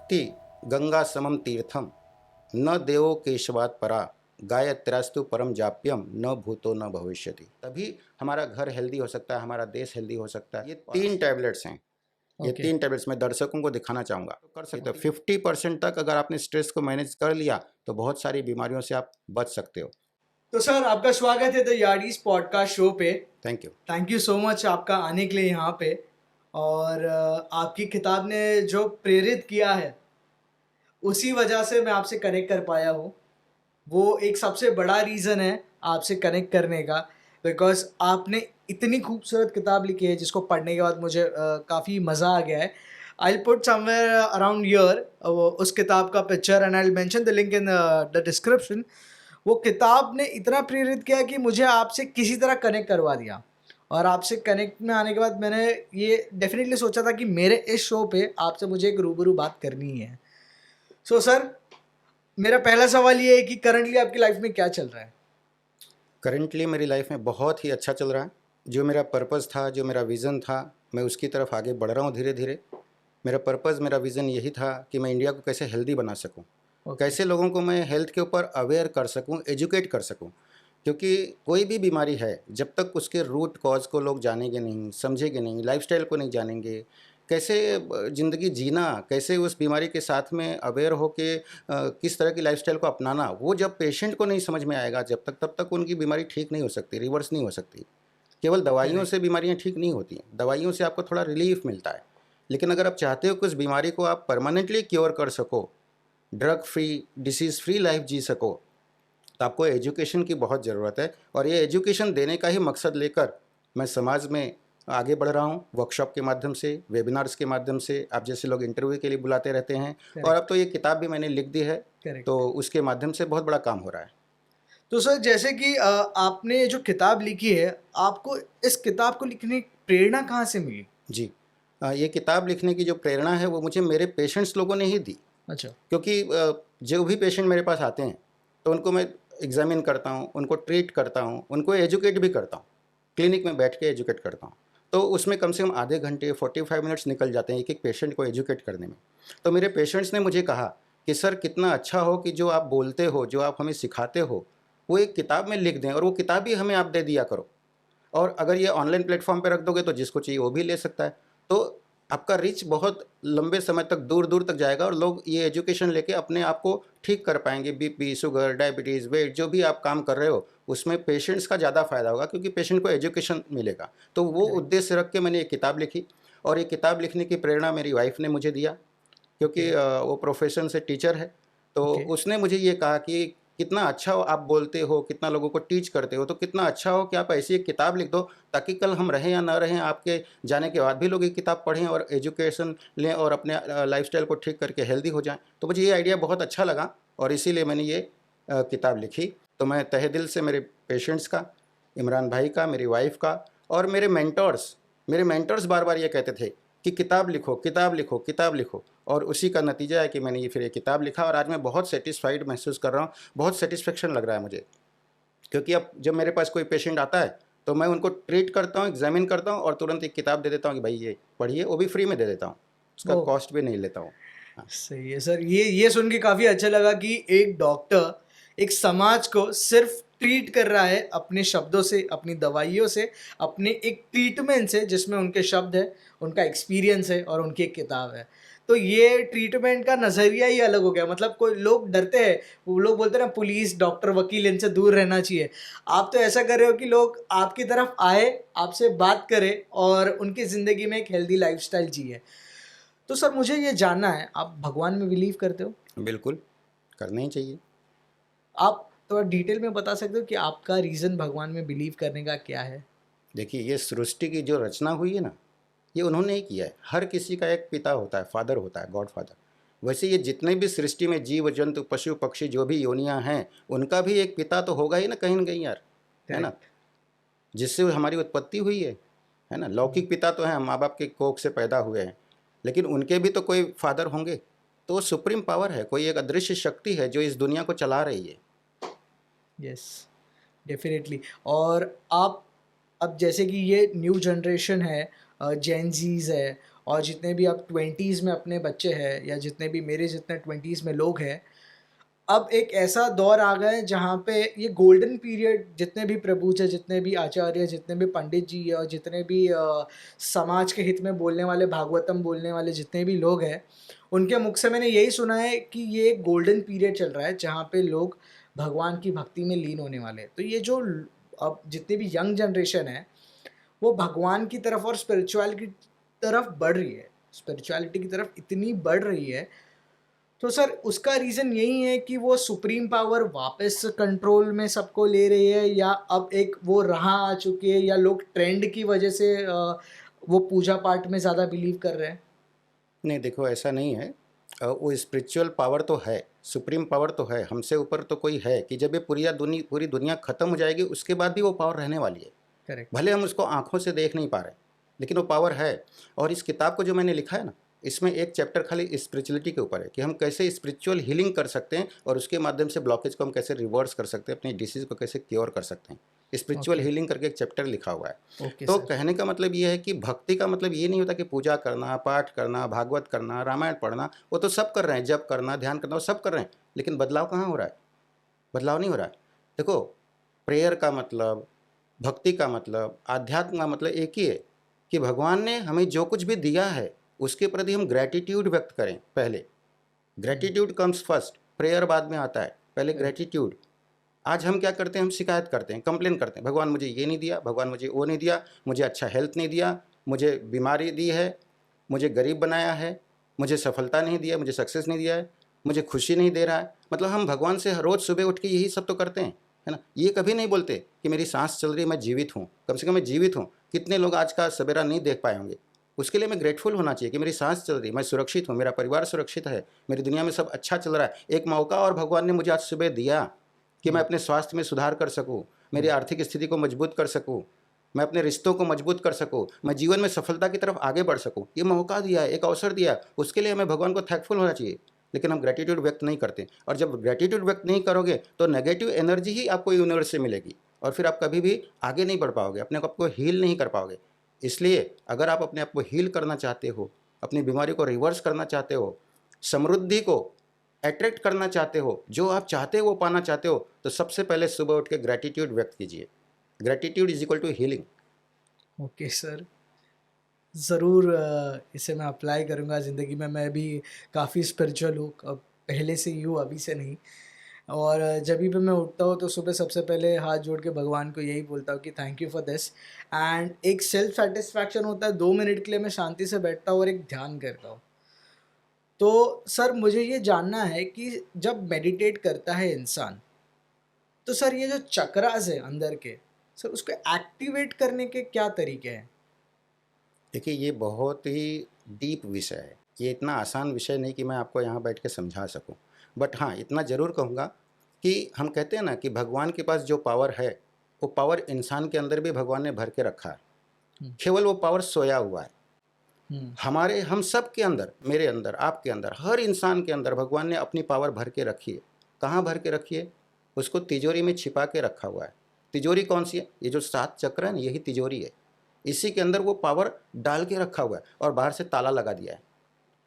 नास्ति गंगा समम तीर्थम न देवो केशवात परा गायत्र्यास्तु परम जाप्यम न भूतो न भविष्यति। तभी हमारा घर हेल्दी हो सकता है, हमारा देश हेल्दी हो सकता है। ये 3 टैबलेट्स हैं। ये ओके। 3 टैबलेट्स मैं दर्शकों को दिखाना चाहूँगा। तो कर सकते हो 50% तक अगर आपने स्ट्रेस को मैनेज कर लिया तो बहुत सारी बीमारियों से आप बच सकते हो। तो सर आपका स्वागत है द याडीज पॉडकास्ट शो पे। Thank you. Thank you so much आपका आने के लिए यहाँ पे। और आपकी किताब ने जो प्रेरित किया है उसी वजह से मैं आपसे कनेक्ट कर पाया हूँ। वो एक सबसे बड़ा रीज़न है आपसे कनेक्ट करने का, बिकॉज आपने इतनी खूबसूरत किताब लिखी है जिसको पढ़ने के बाद मुझे काफ़ी मज़ा आ गया है। I put somewhere around year उस किताब का picture and I mention the link in the description. वो किताब ने इतना प्रेरित किया कि मुझे आपसे किसी तरह कनेक्ट करवा दिया। और आपसे कनेक्ट में आने के बाद मैंने ये डेफिनेटली सोचा था कि मेरे इस शो पे आपसे मुझे एक रूबरू बात करनी ही है। सो सर, मेरा पहला सवाल ये है कि करंटली आपकी लाइफ में क्या चल रहा है? करंटली मेरी लाइफ में बहुत ही अच्छा चल रहा है। जो मेरा पर्पज़ था, जो मेरा विज़न था, मैं उसकी तरफ आगे बढ़ रहा हूँ धीरे धीरे। मेरा पर्पज़, मेरा विज़न यही था कि मैं इंडिया को कैसे हेल्दी बना सकूँ, ओके। कैसे लोगों को मैं हेल्थ के ऊपर अवेयर कर सकूँ, एजुकेट कर सकूँ। क्योंकि कोई भी बीमारी है, जब तक उसके रूट कॉज़ को लोग जानेंगे नहीं, समझेंगे नहीं, लाइफ़स्टाइल को नहीं जानेंगे, कैसे ज़िंदगी जीना, कैसे उस बीमारी के साथ में अवेयर होके किस तरह की लाइफ़स्टाइल को अपनाना, वो जब पेशेंट को नहीं समझ में आएगा जब तक, तब तक उनकी बीमारी ठीक नहीं हो सकती, रिवर्स नहीं हो सकती। केवल दवाइयों करेक्ट। से बीमारियाँ ठीक नहीं होती हैं, दवाइयों से आपको थोड़ा रिलीफ़ मिलता है। लेकिन अगर आप चाहते हो कि उस बीमारी को आप परमानेंटली क्योर कर सको, drug free, disease free life जी सको, तो आपको एजुकेशन की बहुत ज़रूरत है। और ये एजुकेशन देने का ही मकसद लेकर मैं समाज में आगे बढ़ रहा हूँ, वर्कशॉप के माध्यम से, वेबिनार्स के माध्यम से। आप जैसे लोग इंटरव्यू के लिए बुलाते रहते हैं, और अब करेक्ट। तो ये किताब भी मैंने लिख दी है, तो करेक्ट। उसके माध्यम से बहुत बड़ा काम हो रहा है। तो सर, जैसे कि आपने जो किताब लिखी है, आपको इस किताब को लिखने की प्रेरणा कहाँ से मिली? जी। ये किताब लिखने की जो प्रेरणा है वो मुझे मेरे पेशेंट्स लोगों ने ही दी। अच्छा। क्योंकि जो भी पेशेंट मेरे पास आते हैं, तो उनको मैं एग्ज़ामिन करता हूँ, उनको ट्रीट करता हूँ, उनको एजुकेट भी करता हूँ। क्लिनिक में बैठ के एजुकेट करता हूँ। तो उसमें कम से कम आधे घंटे 45 मिनट्स निकल जाते हैं एक-एक पेशेंट को एजुकेट करने में। तो मेरे पेशेंट्स ने मुझे कहा कि सर, कितना अच्छा हो कि जो आप बोलते हो, जो आप हमें सिखाते हो, वो एक किताब में लिख दें, और वो किताब ही हमें आप दे दिया करो। और अगर ये ऑनलाइन प्लेटफ़ॉर्म पे रख दोगे तो जिसको चाहिए वो भी ले सकता है। तो आपका रीच बहुत लंबे समय तक, दूर-दूर तक जाएगा, और लोग ये एजुकेशन लेके अपने आप को ठीक कर पाएँगे। बीपी, शुगर, डायबिटीज़, वेट, जो भी आप काम कर रहे हो, उसमें पेशेंट्स का ज़्यादा फ़ायदा होगा, क्योंकि पेशेंट को एजुकेशन मिलेगा। तो वो करेक्ट। उद्देश्य रख के मैंने ये किताब लिखी। और ये किताब लिखने की प्रेरणा मेरी वाइफ़ ने मुझे दिया, ओके। क्योंकि वो प्रोफ़ेशन से टीचर है। तो ओके। उसने मुझे ये कहा कि कितना अच्छा हो आप बोलते हो, कितना लोगों को टीच करते हो, तो कितना अच्छा हो कि आप ऐसी एक किताब लिख दो, ताकि कल हम रहें या ना रहें, आपके जाने के बाद भी लोग ये किताब पढ़ें और एजुकेशन लें और अपने लाइफ़स्टाइल को ठीक करके हेल्दी हो जाएँ। तो मुझे ये आइडिया बहुत अच्छा लगा, और इसीलिए मैंने ये किताब लिखी। तो मैं तहे दिल से मेरे पेशेंट्स का, इमरान भाई का, मेरी वाइफ़ का, और मेरे मेंटर्स बार-बार ये कहते थे कि किताब लिखो, किताब लिखो, किताब लिखो। और उसी का नतीजा है कि मैंने ये फिर ये किताब लिखा, और आज मैं बहुत सैटिस्फाइड महसूस कर रहा हूँ, बहुत सैटिस्फैक्शन लग रहा है मुझे। क्योंकि अब जब मेरे पास कोई पेशेंट आता है, तो मैं उनको ट्रीट करता हूँ, एग्ज़ामिन करता हूँ, और तुरंत एक किताब दे देता हूँ कि भाई ये पढ़िए, वो भी फ्री में दे देता हूँ। उसका ओह! कॉस्ट भी नहीं लेता हूँ। हाँ। सही है सर। ये सुन के काफ़ी अच्छा लगा कि एक डॉक्टर एक समाज को सिर्फ़ ट्रीट कर रहा है अपने शब्दों से, अपनी दवाइयों से, अपने एक ट्रीटमेंट से जिसमें उनके शब्द हैं, उनका एक्सपीरियंस है और उनकी एक किताब है। तो ये ट्रीटमेंट का नज़रिया ही अलग हो गया। मतलब कोई लोग डरते हैं, वो लोग बोलते हैं ना पुलिस, डॉक्टर, वकील इनसे दूर रहना चाहिए। आप तो ऐसा कर रहे हो कि लोग आपकी तरफ आए, आपसे बात करें और उनकी ज़िंदगी में एक हेल्दी लाइफ़स्टाइल जिए। तो सर मुझे ये जानना है, आप भगवान में बिलीव करते हो? बिल्कुल, करना ही चाहिए। आप थोड़ा डिटेल में बता सकते हो कि आपका रीज़न भगवान में बिलीव करने का क्या है? देखिए, ये सृष्टि की जो रचना हुई है ना, ये उन्होंने ही किया है। हर किसी का एक पिता होता है, फादर होता है, गॉड फादर। वैसे ये जितने भी सृष्टि में जीव जंतु, पशु पक्षी, जो भी योनियां हैं, उनका भी एक पिता तो होगा ही ना, कहीं न कहीं यार, है ना? करेक्ट। जिससे हमारी उत्पत्ति हुई है ना? हुँ। लौकिक पिता तो हैं, माँ बाप के कोख से पैदा हुए हैं, लेकिन उनके भी तो कोई फादर होंगे। तो वो सुप्रीम पावर है, कोई एक अदृश्य शक्ति है जो इस दुनिया को चला रही है। Yes, definitely. और आप अब जैसे कि ये न्यू जनरेशन है, जेन ज़ीज़ है और जितने भी अब 20s में अपने बच्चे हैं या जितने भी मेरे जितने 20s में लोग हैं, अब एक ऐसा दौर आ गया है जहाँ पे ये गोल्डन पीरियड जितने भी प्रभु थे, जितने भी आचार्य, जितने भी पंडित जी और जितने भी समाज के हित में बोलने वाले, भागवतम बोलने वाले जितने भी लोग हैं, उनके मुख से मैंने यही सुना है कि ये एक गोल्डन पीरियड चल रहा है जहाँ पे लोग भगवान की भक्ति में लीन होने वाले हैं। तो ये जो अब जितनी भी यंग जनरेशन है, वो भगवान की तरफ और स्पिरिचुअलिटी की तरफ बढ़ रही है। स्पिरिचुअलिटी की तरफ इतनी बढ़ रही है, तो सर उसका रीज़न यही है कि वो सुप्रीम पावर वापस कंट्रोल में सबको ले रही है या अब एक वो राह आ चुकी है या लोग ट्रेंड की वजह से वो पूजा पाठ में ज़्यादा बिलीव कर रहे हैं? नहीं, देखो ऐसा नहीं है। वो स्पिरिचुअल पावर तो है, सुप्रीम पावर तो है, हमसे ऊपर तो कोई है कि जब ये पूरी दुनिया ख़त्म हो जाएगी उसके बाद भी वो पावर रहने वाली है। करेक्ट। भले हम उसको आँखों से देख नहीं पा रहे, लेकिन वो पावर है। और इस किताब को जो मैंने लिखा है ना, इसमें एक चैप्टर खाली स्पिरिचुअलिटी के ऊपर है कि हम कैसे स्पिरिचुअल हीलिंग कर सकते हैं और उसके माध्यम से ब्लॉकेज को हम कैसे रिवर्स कर सकते हैं, अपनी डिसीज़ को कैसे क्योर कर सकते हैं। स्पिरिचुअल ओके, हीलिंग करके एक चैप्टर लिखा हुआ है। ओके तो सर। कहने का मतलब ये है कि भक्ति का मतलब ये नहीं होता कि पूजा करना, पाठ करना, भागवत करना, रामायण पढ़ना, वो तो सब कर रहे हैं, जप करना, ध्यान करना, वो सब कर रहे हैं। लेकिन बदलाव कहाँ हो रहा है? बदलाव नहीं हो रहा है। देखो, प्रेयर का मतलब, भक्ति का मतलब, आध्यात्म का मतलब एक ही है कि भगवान ने हमें जो कुछ भी दिया है, उसके प्रति हम ग्रैटिट्यूड व्यक्त करें पहले। हुँ, ग्रैटिट्यूड कम्स फर्स्ट, प्रेयर बाद में आता है, पहले करेक्ट। ग्रैटिट्यूड। आज हम क्या करते हैं, हम शिकायत करते हैं, कंप्लेन करते हैं, भगवान मुझे ये नहीं दिया, भगवान मुझे वो नहीं दिया, मुझे अच्छा हेल्थ नहीं दिया, मुझे बीमारी दी है, मुझे गरीब बनाया है, मुझे सफलता नहीं दिया, मुझे सक्सेस नहीं दिया है, मुझे खुशी नहीं दे रहा है। मतलब हम भगवान से रोज़ सुबह उठ के यही सब तो करते हैं, है ना? ये कभी नहीं बोलते कि मेरी सांस चल रही है, मैं जीवित हूँ, कम से कम मैं जीवित हूँ। कितने लोग आज का सवेरा नहीं देख पाए होंगे। उसके लिए मैं ग्रेटफुल होना चाहिए कि मेरी सांस चल रही है, मैं सुरक्षित हूँ, मेरा परिवार सुरक्षित है, मेरी दुनिया में सब अच्छा चल रहा है। एक मौका और भगवान ने मुझे आज सुबह दिया कि मैं हुँ, अपने स्वास्थ्य में सुधार कर सकूँ, मेरी हुँ, आर्थिक स्थिति को मजबूत कर सकूँ, मैं अपने रिश्तों को मजबूत कर सकूँ, मैं जीवन में सफलता की तरफ आगे बढ़ सकूँ। ये मौका दिया है, एक अवसर दिया है, उसके लिए हमें भगवान को थैंकफुल होना चाहिए। लेकिन हम ग्रैटिट्यूड व्यक्त नहीं करते, और जब ग्रैटिट्यूड व्यक्त नहीं करोगे तो नेगेटिव एनर्जी ही आपको यूनिवर्स से मिलेगी और फिर आप कभी भी आगे नहीं बढ़ पाओगे, अपने आप को हील नहीं कर पाओगे। इसलिए अगर आप अपने आप को हील करना चाहते हो, अपनी बीमारी को रिवर्स करना चाहते हो, समृद्धि को अट्रैक्ट करना चाहते हो, जो आप चाहते हो वो पाना चाहते हो, तो सबसे पहले सुबह उठ के ग्रैटिट्यूड व्यक्त कीजिए। Gratitude is equal to healing. Okay sir. ज़रूर इसे मैं अप्लाई करूँगा ज़िंदगी में। मैं भी काफ़ी स्पिरिचुअल हूँ, पहले से ही हूँ, अभी से नहीं। और जभी भी मैं उठता हूँ तो सुबह सबसे पहले हाथ जोड़ के भगवान को यही बोलता हूँ कि thank you for this. And एक सेल्फ सेटिस्फैक्शन होता है, 2 मिनट के लिए मैं शांति से बैठता हूँ और एक ध्यान करता हूँ। तो सर मुझे ये जानना है कि जब मेडिटेट करता है इंसान, तो सर ये जो चक्रास है अंदर के, सर उसको एक्टिवेट करने के क्या तरीके हैं? देखिए, ये बहुत ही डीप विषय है। ये इतना आसान विषय नहीं कि मैं आपको यहाँ बैठ के समझा सकूँ। बट हाँ, इतना ज़रूर कहूँगा कि हम कहते हैं ना कि भगवान के पास जो पावर है, वो पावर इंसान के अंदर भी भगवान ने भर के रखा है। हुँ, केवल वो पावर सोया हुआ है। हुँ, हम सब के अंदर, मेरे अंदर, आपके अंदर, हर इंसान के अंदर भगवान ने अपनी पावर भर के रखी है। कहाँ भर के रखी है? उसको तिजोरी में छिपा के रखा हुआ है। तिजोरी कौन-सी है? ये जो 7 चक्र है ना, यही तिजोरी है। इसी के अंदर वो पावर डाल के रखा हुआ है और बाहर से ताला लगा दिया है।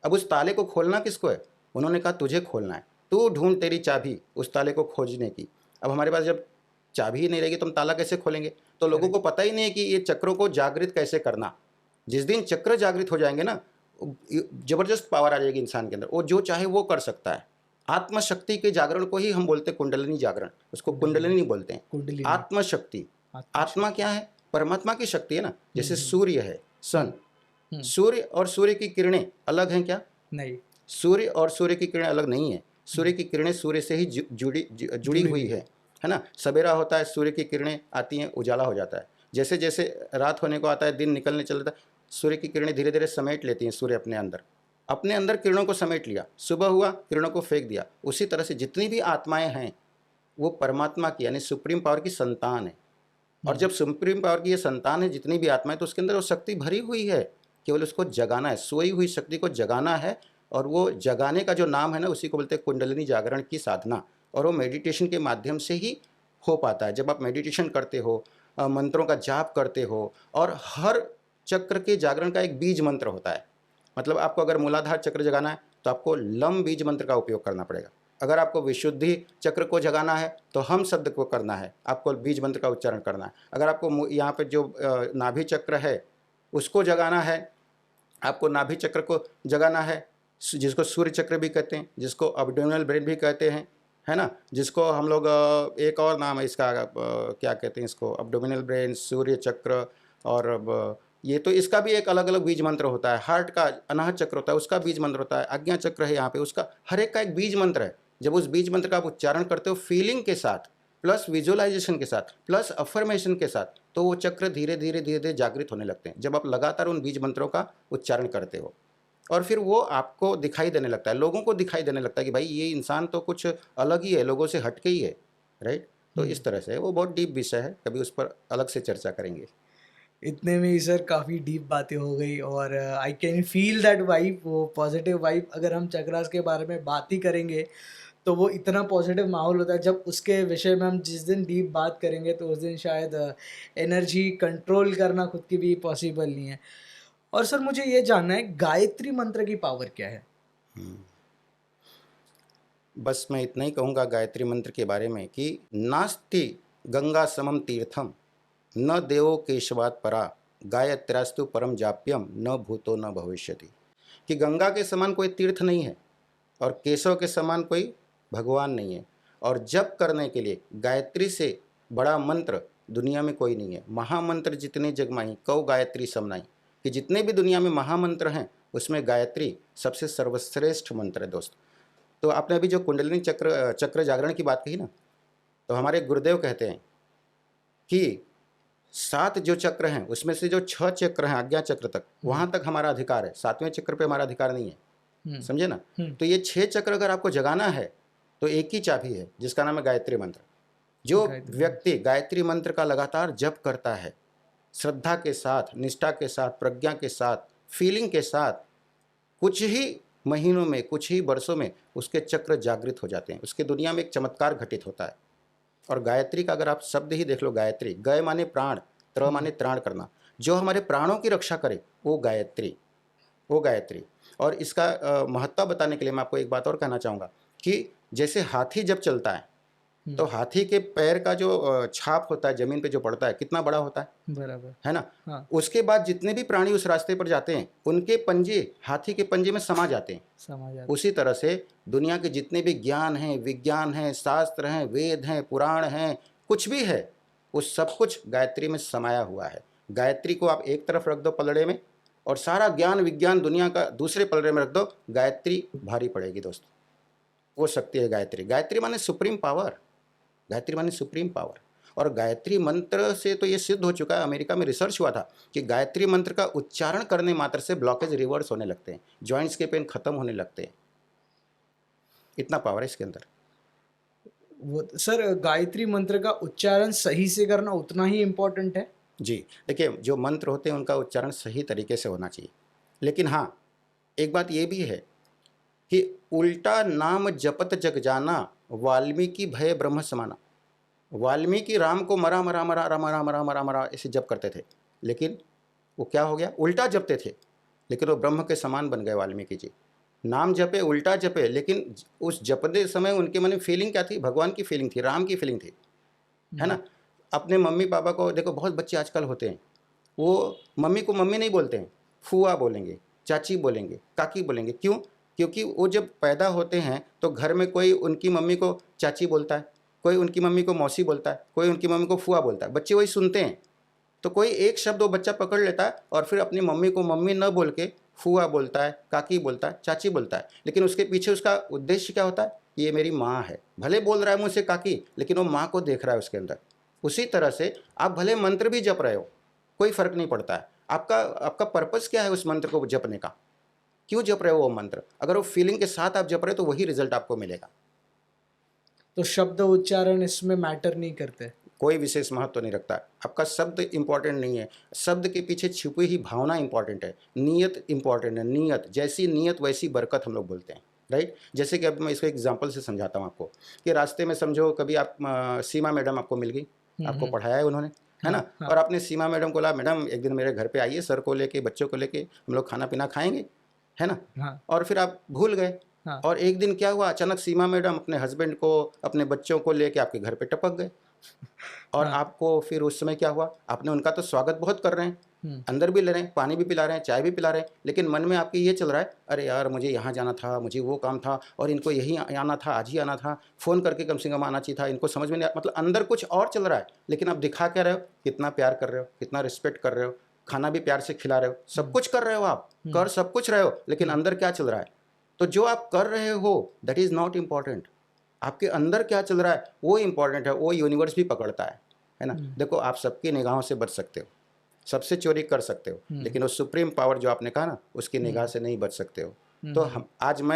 अब उस ताले को खोलना किसको है? उन्होंने कहा तुझे खोलना है। तू ढूँढ तेरी चाबी उस ताले को खोजने की। अब हमारे पास जब चाबी ही नहीं रहेगी तो हम ताला कैसे खोलेंगे? तो लोगों को करेक्ट। पता ही नहीं है कि ये चक्रों को जागृत कैसे करना। जिस दिन चक्र जागृत हो जाएँगे ना, ज़बरदस्त पावर आ जाएगी इंसान के अंदर। वो जो चाहे वो कर सकता है। आत्मशक्ति के जागरण को ही हम बोलते हैं कुंडलिनी जागरण। उसको कुंडलिनी, कुंडलिनी बोलते हैं। कुंडलिनी, आत्मशक्ति। आत्मा आत्मशक्ति। क्या है? परमात्मा की शक्ति है ना। हुँ, जैसे हुँ, सूर्य है, हुँ, सन। हुँ, सूर्य और सूर्य की किरणें अलग हैं क्या? नहीं, सूर्य और सूर्य की किरणें अलग नहीं है। सूर्य हुँ, की किरणें सूर्य से ही जुड़ी जुड़ी हुई हुई है। है ना? सवेरा होता है, सूर्य की किरणें आती हैं, उजाला हो जाता है। जैसे-जैसे रात होने को आता है, दिन निकलने चलता है, सूर्य की किरणें धीरे-धीरे समेट लेती हैं सूर्य अपने अंदर। अपने अंदर किरणों को समेट लिया, सुबह हुआ, किरणों को फेंक दिया। उसी तरह से जितनी भी आत्माएँ हैं, वो परमात्मा की यानी सुप्रीम पावर की संतान है। और हुँ, जब सुप्रीम पावर की ये संतान है, जितनी भी आत्माएँ, तो उसके अंदर वो शक्ति भरी हुई है। केवल उसको जगाना है, सोई हुई शक्ति को जगाना है। और वो जगाने का जो नाम है ना, उसी को बोलते हैं कुंडलिनी जागरण की साधना। और वो मेडिटेशन के माध्यम से ही हो पाता है। जब आप मेडिटेशन करते हो, मंत्रों का जाप करते हो और हर चक्र के जागरण का एक बीज मंत्र होता है। मतलब आपको अगर मूलाधार चक्र जगाना है तो आपको लम बीज मंत्र का उपयोग करना पड़ेगा। अगर आपको विशुद्धि चक्र को जगाना है तो हम शब्द को करना है, आपको बीज मंत्र का उच्चारण करना है। अगर आपको यहाँ पे जो नाभि चक्र है उसको जगाना है, आपको नाभि चक्र को जगाना है, जिसको सूर्य चक्र भी कहते हैं, जिसको अब्डोमिनल ब्रेन भी कहते हैं, है ना, जिसको हम लोग एक और नाम है इसका, क्या कहते हैं इसको, अब्डोमिनल ब्रेन, सूर्य चक्र, और ये तो इसका भी एक अलग अलग बीज मंत्र होता है। हार्ट का अनाहत चक्र होता है, उसका बीज मंत्र होता है। आज्ञा चक्र है यहाँ पे, उसका हर एक का एक बीज मंत्र है। जब उस बीज मंत्र का आप उच्चारण करते हो फीलिंग के साथ, प्लस विजुअलाइजेशन के साथ, प्लस अफर्मेशन के साथ, तो वो चक्र धीरे धीरे धीरे धीरे जागृत होने लगते हैं जब आप लगातार उन बीज मंत्रों का उच्चारण करते हो। और फिर वो आपको दिखाई देने लगता है, लोगों को दिखाई देने लगता है कि भाई ये इंसान तो कुछ अलग ही है, लोगों से हट के ही है, राइट। तो इस तरह से वो बहुत डीप विषय है, कभी उस पर अलग से चर्चा करेंगे। इतने में ही सर काफ़ी डीप बातें हो गई, और I can feel that vibe, वो पॉजिटिव वाइब। अगर हम चक्रास के बारे में बात ही करेंगे तो वो इतना पॉजिटिव माहौल होता है। जब उसके विषय में हम जिस दिन डीप बात करेंगे तो उस दिन शायद एनर्जी कंट्रोल करना खुद की भी पॉसिबल नहीं है। और सर मुझे ये जानना है, गायत्री मंत्र की पावर क्या है? बस मैं इतना ही कहूँगा गायत्री मंत्र के बारे में कि नास्ति गंगा समम तीर्थम न देवो केशवात परा गायत्र्यास्तु परम जाप्यम न भूतो न भविष्यति। कि गंगा के समान कोई तीर्थ नहीं है और केशव के समान कोई भगवान नहीं है, और जप करने के लिए गायत्री से बड़ा मंत्र दुनिया में कोई नहीं है। महामंत्र जितने जगमाई कौ गायत्री समनाई, कि जितने भी दुनिया में महामंत्र हैं उसमें गायत्री सबसे सर्वश्रेष्ठ मंत्र है दोस्त। तो आपने अभी जो कुंडलिनी चक्र जागरण की बात कही ना, तो हमारे गुरुदेव कहते हैं कि 7 जो चक्र हैं उसमें से जो 6 चक्र हैं आज्ञा चक्र तक, वहाँ तक हमारा अधिकार है, 7वें चक्र पे हमारा अधिकार नहीं है, समझे ना। तो ये 6 चक्र अगर आपको जगाना है तो एक ही चाबी है जिसका नाम है गायत्री मंत्र। जो व्यक्ति गायत्री मंत्र का लगातार जप करता है श्रद्धा के साथ, निष्ठा के साथ, प्रज्ञा के साथ, फीलिंग के साथ, कुछ ही महीनों में, कुछ ही वर्षों में उसके चक्र जागृत हो जाते हैं, उसके दुनिया में एक चमत्कार घटित होता है। और गायत्री का अगर आप शब्द ही देख लो, गायत्री, गय माने प्राण, त्र माने त्राण करना, जो हमारे प्राणों की रक्षा करे वो गायत्री, वो गायत्री। और इसका महत्व बताने के लिए मैं आपको एक बात और कहना चाहूँगा कि जैसे हाथी जब चलता है तो हाथी के पैर का जो छाप होता है जमीन पे जो पड़ता है कितना बड़ा होता है, बराबर है ना। हाँ, उसके बाद जितने भी प्राणी उस रास्ते पर जाते हैं उनके पंजे हाथी के पंजे में समा जाते हैं। समझ आता उसी तरह से दुनिया के जितने भी ज्ञान हैं, विज्ञान हैं, शास्त्र हैं, वेद हैं, पुराण हैं, कुछ भी है, वो सब कुछ गायत्री में समाया हुआ है। गायत्री को आप एक तरफ रख दो पलड़े में, और सारा ज्ञान विज्ञान दुनिया का दूसरे पलड़े में रख दो, गायत्री भारी पड़ेगी दोस्त। वो शक्ति है गायत्री। गायत्री माने सुप्रीम पावर, गायत्री माने सुप्रीम पावर। और गायत्री मंत्र से तो ये सिद्ध हो चुका है, अमेरिका में रिसर्च हुआ था कि गायत्री मंत्र का उच्चारण करने मात्र से ब्लॉकेज रिवर्स होने लगते हैं, जॉइंट्स के पेन खत्म होने लगते हैं, इतना पावर है इसके अंदर। वो सर, गायत्री मंत्र का उच्चारण सही से करना उतना ही इम्पोर्टेंट है? जी देखिए, जो मंत्र होते हैं उनका उच्चारण सही तरीके से होना चाहिए, लेकिन हाँ एक बात ये भी है कि उल्टा नाम जपत जग जाना, वाल्मीकि भय ब्रह्म समाना। वाल्मीकि राम को मरा मरा मरा मरा मरा मरा मरा मरा ऐसे जप करते थे, लेकिन वो क्या हो गया, उल्टा जपते थे, लेकिन वो ब्रह्म के समान बन गए वाल्मीकि जी। नाम जपे, उल्टा जपे, लेकिन उस जपते समय उनके मन में फीलिंग क्या थी, भगवान की फीलिंग थी, राम की फीलिंग थी, है ना। अपने मम्मी पापा को देखो, बहुत बच्चे आजकल होते हैं वो मम्मी को मम्मी नहीं बोलते हैं, फूआ बोलेंगे, चाची बोलेंगे, काकी बोलेंगे। क्यों? क्योंकि वो जब पैदा होते हैं तो घर में कोई उनकी मम्मी को चाची बोलता है, कोई उनकी मम्मी को मौसी बोलता है, कोई उनकी मम्मी को फूआ बोलता है, बच्चे वही सुनते हैं। तो कोई एक शब्द वो बच्चा पकड़ लेता है और फिर अपनी मम्मी को मम्मी न बोल के फूआ बोलता है, काकी बोलता है, चाची बोलता है, लेकिन उसके पीछे उसका उद्देश्य क्या होता है, ये मेरी माँ है। भले बोल रहा है मुझसे काकी, लेकिन वो माँ को देख रहा है उसके अंदर। उसी तरह से आप भले मंत्र भी जप रहे हो, कोई फर्क नहीं पड़ता है, आपका पर्पस क्या है उस मंत्र को जपने का, क्यों जप रहे हो वो मंत्र। अगर वो फीलिंग के साथ आप जप रहे हो तो वही रिजल्ट आपको मिलेगा। तो शब्द उच्चारण इसमें मैटर नहीं करते? कोई विशेष महत्व नहीं रखता। आपका शब्द इंपॉर्टेंट नहीं है, शब्द के पीछे छुपी ही भावना इंपॉर्टेंट है, नीयत इंपॉर्टेंट है। नीयत, जैसी नीयत वैसी बरकत हम लोग बोलते हैं, राइट। जैसे कि अब मैं इसको एग्जांपल से समझाता हूँ आपको कि रास्ते में समझो कभी आप सीमा मैडम आपको मिल गई, आपको पढ़ाया है उन्होंने, है हाँ, ना? हाँ, और आपने सीमा मैडम को बोला, मैडम एक दिन मेरे घर पे आइए, सर को लेके, बच्चों को लेके, हम लोग खाना पीना खाएंगे, है ना? हाँ, और फिर आप भूल गए। हाँ, और एक दिन क्या हुआ, अचानक सीमा मैडम अपने हस्बैंड को, अपने बच्चों को लेके आपके घर पे टपक गए। और हाँ, आपको फिर उस समय क्या हुआ, आपने उनका तो स्वागत बहुत कर रहे हैं, हुँ, अंदर भी ले रहे हैं, पानी भी पिला रहे हैं, चाय भी पिला रहे हैं, लेकिन मन में आपके ये चल रहा है, अरे यार मुझे यहाँ जाना था, मुझे वो काम था, और इनको यही आना था, आज ही आना था, फ़ोन करके कम से कम आना चाहिए था, इनको समझ में नहीं मतलब अंदर कुछ और चल रहा है, लेकिन आप दिखा क्या रहे हो, कितना प्यार कर रहे हो, कितना रिस्पेक्ट कर रहे हो, खाना भी प्यार से खिला रहे हो, सब हुँ, कुछ कर रहे हो आप, हुँ, कर सब कुछ रहे हो, लेकिन हुँ, अंदर क्या चल रहा है? तो जो आप कर रहे हो दैट इज़ नॉट इम्पॉर्टेंट, आपके अंदर क्या चल रहा है वो इम्पॉर्टेंट है, वो यूनिवर्स भी पकड़ता है ना? हुँ, देखो आप सबकी निगाहों से बच सकते हो, सबसे चोरी कर सकते हो, हुँ, लेकिन वो सुप्रीम पावर जो आपने कहा ना, उसकी निगाह हुँ, से नहीं बच सकते हो। हुँ, तो हुँ,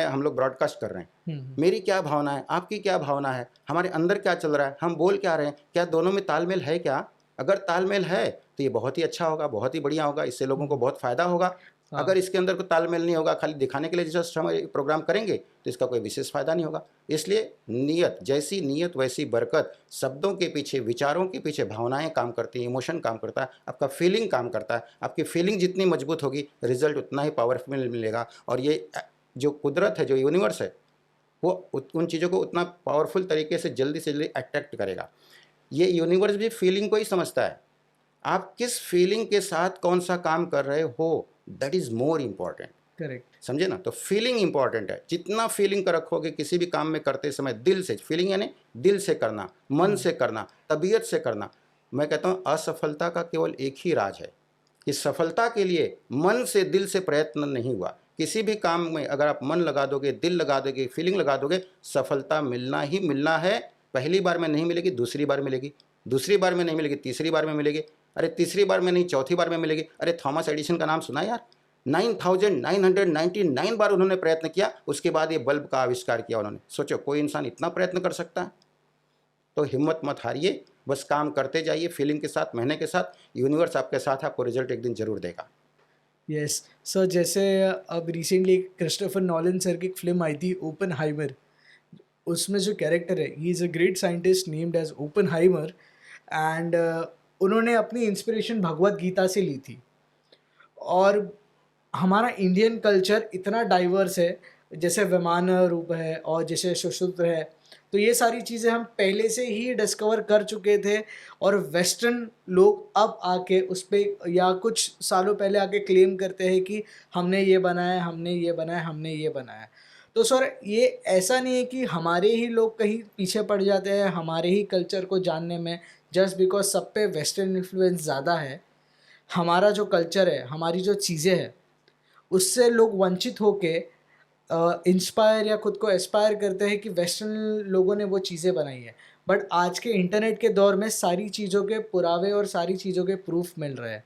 हम लोग ब्रॉडकास्ट कर रहे हैं, हुँ, मेरी क्या भावना है, आपकी क्या भावना है, हमारे अंदर क्या चल रहा है, हम बोल क्या रहे हैं, क्या दोनों में तालमेल है क्या? अगर तालमेल है, तो ये बहुत ही अच्छा होगा, बहुत ही बढ़िया होगा, इससे लोगों को हुँ, बहुत फ़ायदा होगा। हाँ, अगर इसके अंदर कोई तालमेल नहीं होगा, खाली दिखाने के लिए जस्ट हम ये प्रोग्राम करेंगे, तो इसका कोई विशेष फ़ायदा नहीं होगा। इसलिए नीयत, जैसी नीयत वैसी बरकत, शब्दों के पीछे, विचारों के पीछे भावनाएँ काम करती हैं, इमोशन काम करता है, आपका फीलिंग काम करता है। आपकी फीलिंग जितनी मजबूत होगी, रिज़ल्ट उतना ही पावरफुल मिलेगा, और ये जो कुदरत है, जो यूनिवर्स है, वो उन चीज़ों को उतना पावरफुल तरीके से जल्दी अट्रैक्ट करेगा। ये यूनिवर्स भी फीलिंग को ही समझता है। आप किस फीलिंग के साथ कौन-सा काम कर रहे हो, that is more important. Correct, समझे ना? तो फीलिंग इम्पोर्टेंट है। जितना फीलिंग का रखोगे किसी भी काम में करते समय दिल से, फीलिंग यानी दिल से करना, मन हुँ, से करना, तबीयत से करना। मैं कहता हूँ असफलता का केवल एक ही राज है कि सफलता के लिए मन से, दिल से प्रयत्न नहीं हुआ। किसी भी काम में अगर आप मन लगा दोगे, दिल लगा दोगे, फीलिंग लगा दोगे, सफलता मिलना ही मिलना है। पहली बार में नहीं मिलेगी, दूसरी बार मिलेगी, दूसरी बार में नहीं मिलेगी, तीसरी बार में मिलेगी, अरे तीसरी बार में नहीं, चौथी बार में मिलेगी। अरे थॉमस एडिसन का नाम सुना है यार? 9999 बार उन्होंने प्रयत्न किया, उसके बाद ये बल्ब का आविष्कार किया उन्होंने। सोचो कोई इंसान इतना प्रयत्न कर सकता है? तो हिम्मत मत हारिए, बस काम करते जाइए फीलिंग के साथ, मेहनत के साथ, यूनिवर्स आपके साथ है, आपको रिज़ल्ट एक दिन ज़रूर देगा। यस। सर जैसे अब रिसेंटली क्रिस्टोफर नॉलन सर की एक फ़िल्म आई थी ओपेनहाइमर, उसमें जो कैरेक्टर है he is a great scientist named as Oppenheimer and उन्होंने अपनी इंस्पिरेशन भगवद गीता से ली थी। और हमारा इंडियन कल्चर इतना डाइवर्स है, जैसे वैमान रूप है और जैसे सुश्रुत है, तो ये सारी चीज़ें हम पहले से ही डिस्कवर कर चुके थे और वेस्टर्न लोग अब आके उस पे या कुछ सालों पहले आके क्लेम करते हैं कि हमने ये बनाया, हमने ये बनाया, हमने ये बनाया। तो सर ये ऐसा नहीं है कि हमारे ही लोग कहीं पीछे पड़ जाते हैं हमारे ही कल्चर को जानने में, जस्ट बिकॉज़ सब पे वेस्टर्न इन्फ्लुएंस ज़्यादा है। हमारा जो कल्चर है, हमारी जो चीज़ें हैं, उससे लोग वंचित होके इंस्पायर या खुद को एस्पायर करते हैं कि वेस्टर्न लोगों ने वो चीज़ें बनाई है। बट आज के इंटरनेट के दौर में सारी चीज़ों के पुरावे और सारी चीज़ों के प्रूफ मिल रहे हैं।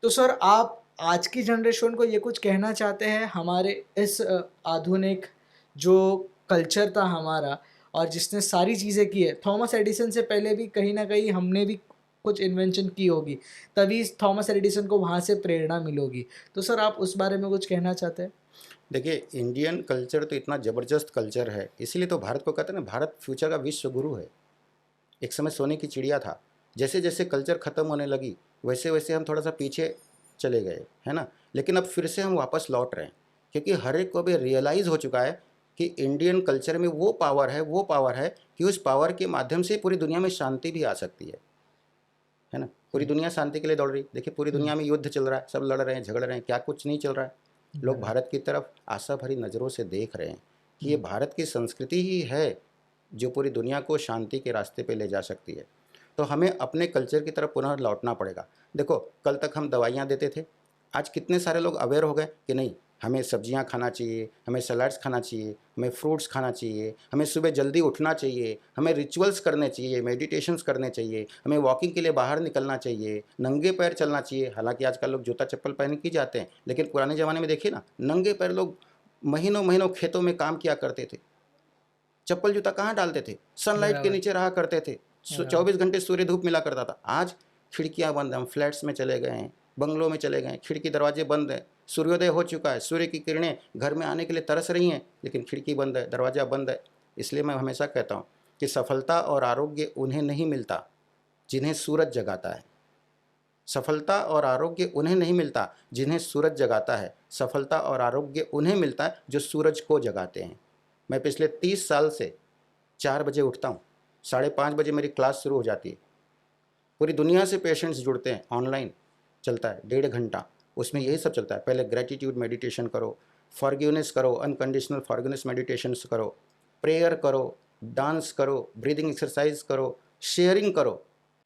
तो सर आप आज की जनरेशन को ये कुछ कहना चाहते हैं हमारे इस आधुनिक जो कल्चर था हमारा और जिसने सारी चीज़ें की है, थॉमस एडिसन से पहले भी कहीं न कहीं हमने भी कुछ इन्वेंशन की होगी, तभी थॉमस एडिसन को वहाँ से प्रेरणा मिली होगी। तो सर आप उस बारे में कुछ कहना चाहते हैं? देखिए, इंडियन कल्चर तो इतना ज़बरदस्त कल्चर है, इसीलिए तो भारत को कहते हैं ना, भारत फ्यूचर का विश्व गुरु है। एक समय सोने की चिड़िया था, जैसे-जैसे कल्चर ख़त्म होने लगी, वैसे-वैसे हम थोड़ा-सा पीछे चले गए, है ना? लेकिन अब फिर से हम वापस लौट रहे हैं, क्योंकि हर एक को अभी रियलाइज़ हो चुका है कि इंडियन कल्चर में वो पावर है कि उस पावर के माध्यम से पूरी दुनिया में शांति भी आ सकती है ना? पूरी हुँ, दुनिया शांति के लिए दौड़ रही है। देखिए पूरी हुँ, दुनिया में युद्ध चल रहा है, सब लड़ रहे हैं, झगड़ रहे हैं, क्या कुछ नहीं चल रहा है। लोग बराबर। भारत की तरफ आशा भरी नज़रों से देख रहे हैं कि ये हुँ, भारत की संस्कृति ही है, जो पूरी दुनिया को शांति के रास्ते पे ले जा सकती है। तो हमें अपने कल्चर की तरफ पुनः लौटना पड़ेगा। देखो, कल तक हम दवाइयाँ देते थे, आज कितने सारे लोग अवेयर हो गए कि नहीं, हमें सब्जियाँ खाना चाहिए, हमें सलाड्स खाना चाहिए, हमें फ्रूट्स खाना चाहिए, हमें सुबह जल्दी उठना चाहिए, हमें रिचुअल्स करने चाहिए, मेडिटेशंस करने चाहिए, हमें वॉकिंग के लिए बाहर निकलना चाहिए, नंगे पैर चलना चाहिए। हालाँकि आजकल लोग जूता-चप्पल पहन के ही जाते हैं, लेकिन पुराने ज़माने में देखिए ना, नंगे पैर लोग महीनों-महीनों खेतों में काम किया करते थे। चप्पल जूता कहाँ डालते थे? सनलाइट के बराबर, नीचे रहा करते थे। बराबर। 24 घंटे सूर्य धूप मिला करता था। आज खिड़कियाँ बंद हैं, हम फ्लैट्स में चले गए हैं, बंगलों में चले गए हैं, खिड़की दरवाजे बंद हैं, सूर्योदय हो चुका है, सूर्य की किरणें घर में आने के लिए तरस रही हैं, लेकिन खिड़की बंद है, दरवाज़ा बंद है। इसलिए मैं हमेशा कहता हूँ कि सफलता और आरोग्य उन्हें नहीं मिलता जिन्हें सूरज जगाता है। सफलता और आरोग्य उन्हें नहीं मिलता जिन्हें सूरज जगाता है, सफलता और आरोग्य उन्हें मिलता है जो सूरज को जगाते हैं। मैं पिछले 30 साल से 4 बजे उठता हूँ, 5:30 बजे मेरी क्लास शुरू हो जाती है। पूरी दुनिया से पेशेंट्स जुड़ते हैं, ऑनलाइन चलता है 1.5 घंटा, उसमें यही सब चलता है। पहले ग्रेटिट्यूड मेडिटेशन करो, फॉरगिवनेस करो, अनकंडीशनल फॉरगिवनेस मेडिटेशंस करो, प्रेयर करो, डांस करो, ब्रीदिंग एक्सरसाइज करो, शेयरिंग करो।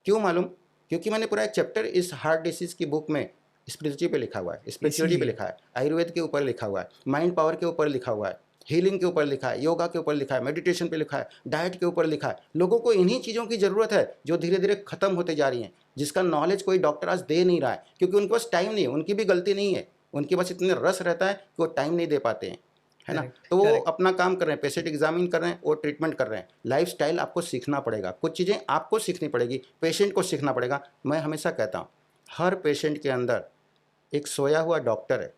क्यों मालूम? क्योंकि मैंने पूरा एक चैप्टर इस हार्ट डिसीज़ की बुक में स्पिरिचुअलिटी पे लिखा हुआ है, स्पिरिचुअलिटी पे इसीलिए। लिखा है, आयुर्वेद के ऊपर लिखा हुआ है, माइंड पावर के ऊपर लिखा हुआ है, हीलिंग के ऊपर लिखा है, योगा के ऊपर लिखा है, मेडिटेशन पे लिखा है, डाइट के ऊपर लिखा है। लोगों को इन्हीं चीज़ों की ज़रूरत है जो धीरे धीरे खत्म होते जा रही हैं, जिसका नॉलेज कोई डॉक्टर आज दे नहीं रहा है, क्योंकि उनके पास टाइम नहीं है। उनकी भी गलती नहीं है, उनके पास इतने रस रहता है कि वो टाइम नहीं दे पाते हैं, है ना? करेक्ट, तो वो करेक्ट। अपना काम कर रहे हैं, पेशेंट एग्जामिन कर रहे हैं, वो ट्रीटमेंट कर रहे हैं। लाइफस्टाइल आपको सीखना पड़ेगा, कुछ चीज़ें आपको सीखनी पड़ेगी, पेशेंट को सीखना पड़ेगा। मैं हमेशा कहता हूँ, हर पेशेंट के अंदर एक सोया हुआ डॉक्टर है।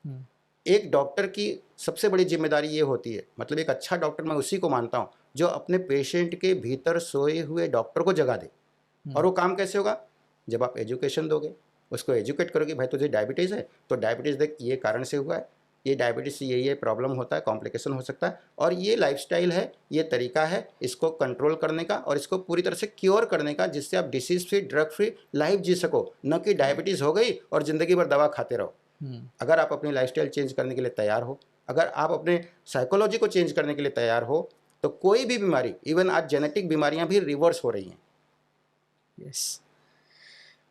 हुँ, एक डॉक्टर की सबसे बड़ी जिम्मेदारी ये होती है, मतलब एक अच्छा डॉक्टर मैं उसी को मानता हूँ जो अपने पेशेंट के भीतर सोए हुए डॉक्टर को जगा दे। और हुँ, वो काम कैसे होगा? जब आप एजुकेशन दोगे, उसको एजुकेट करोगे, भाई तुझे डायबिटीज़ है तो डायबिटीज़ देख ये कारण से हुआ है, ये डायबिटीज़ से ये प्रॉब्लम होता है, कॉम्प्लिकेशन हो सकता है, और ये लाइफस्टाइल है, ये तरीका है इसको कंट्रोल करने का और इसको पूरी तरह से क्योर करने का, जिससे आप disease free, drug free life जी सको, न कि डायबिटीज़ हो गई और ज़िंदगी भर दवा खाते रहो। हुँ। अगर आप अपनी लाइफस्टाइल चेंज करने के लिए तैयार हो, अगर आप अपने साइकोलॉजी को चेंज करने के लिए तैयार हो, तो कोई भी बीमारी, इवन आज जेनेटिक बीमारियां भी रिवर्स हो रही हैं। यस।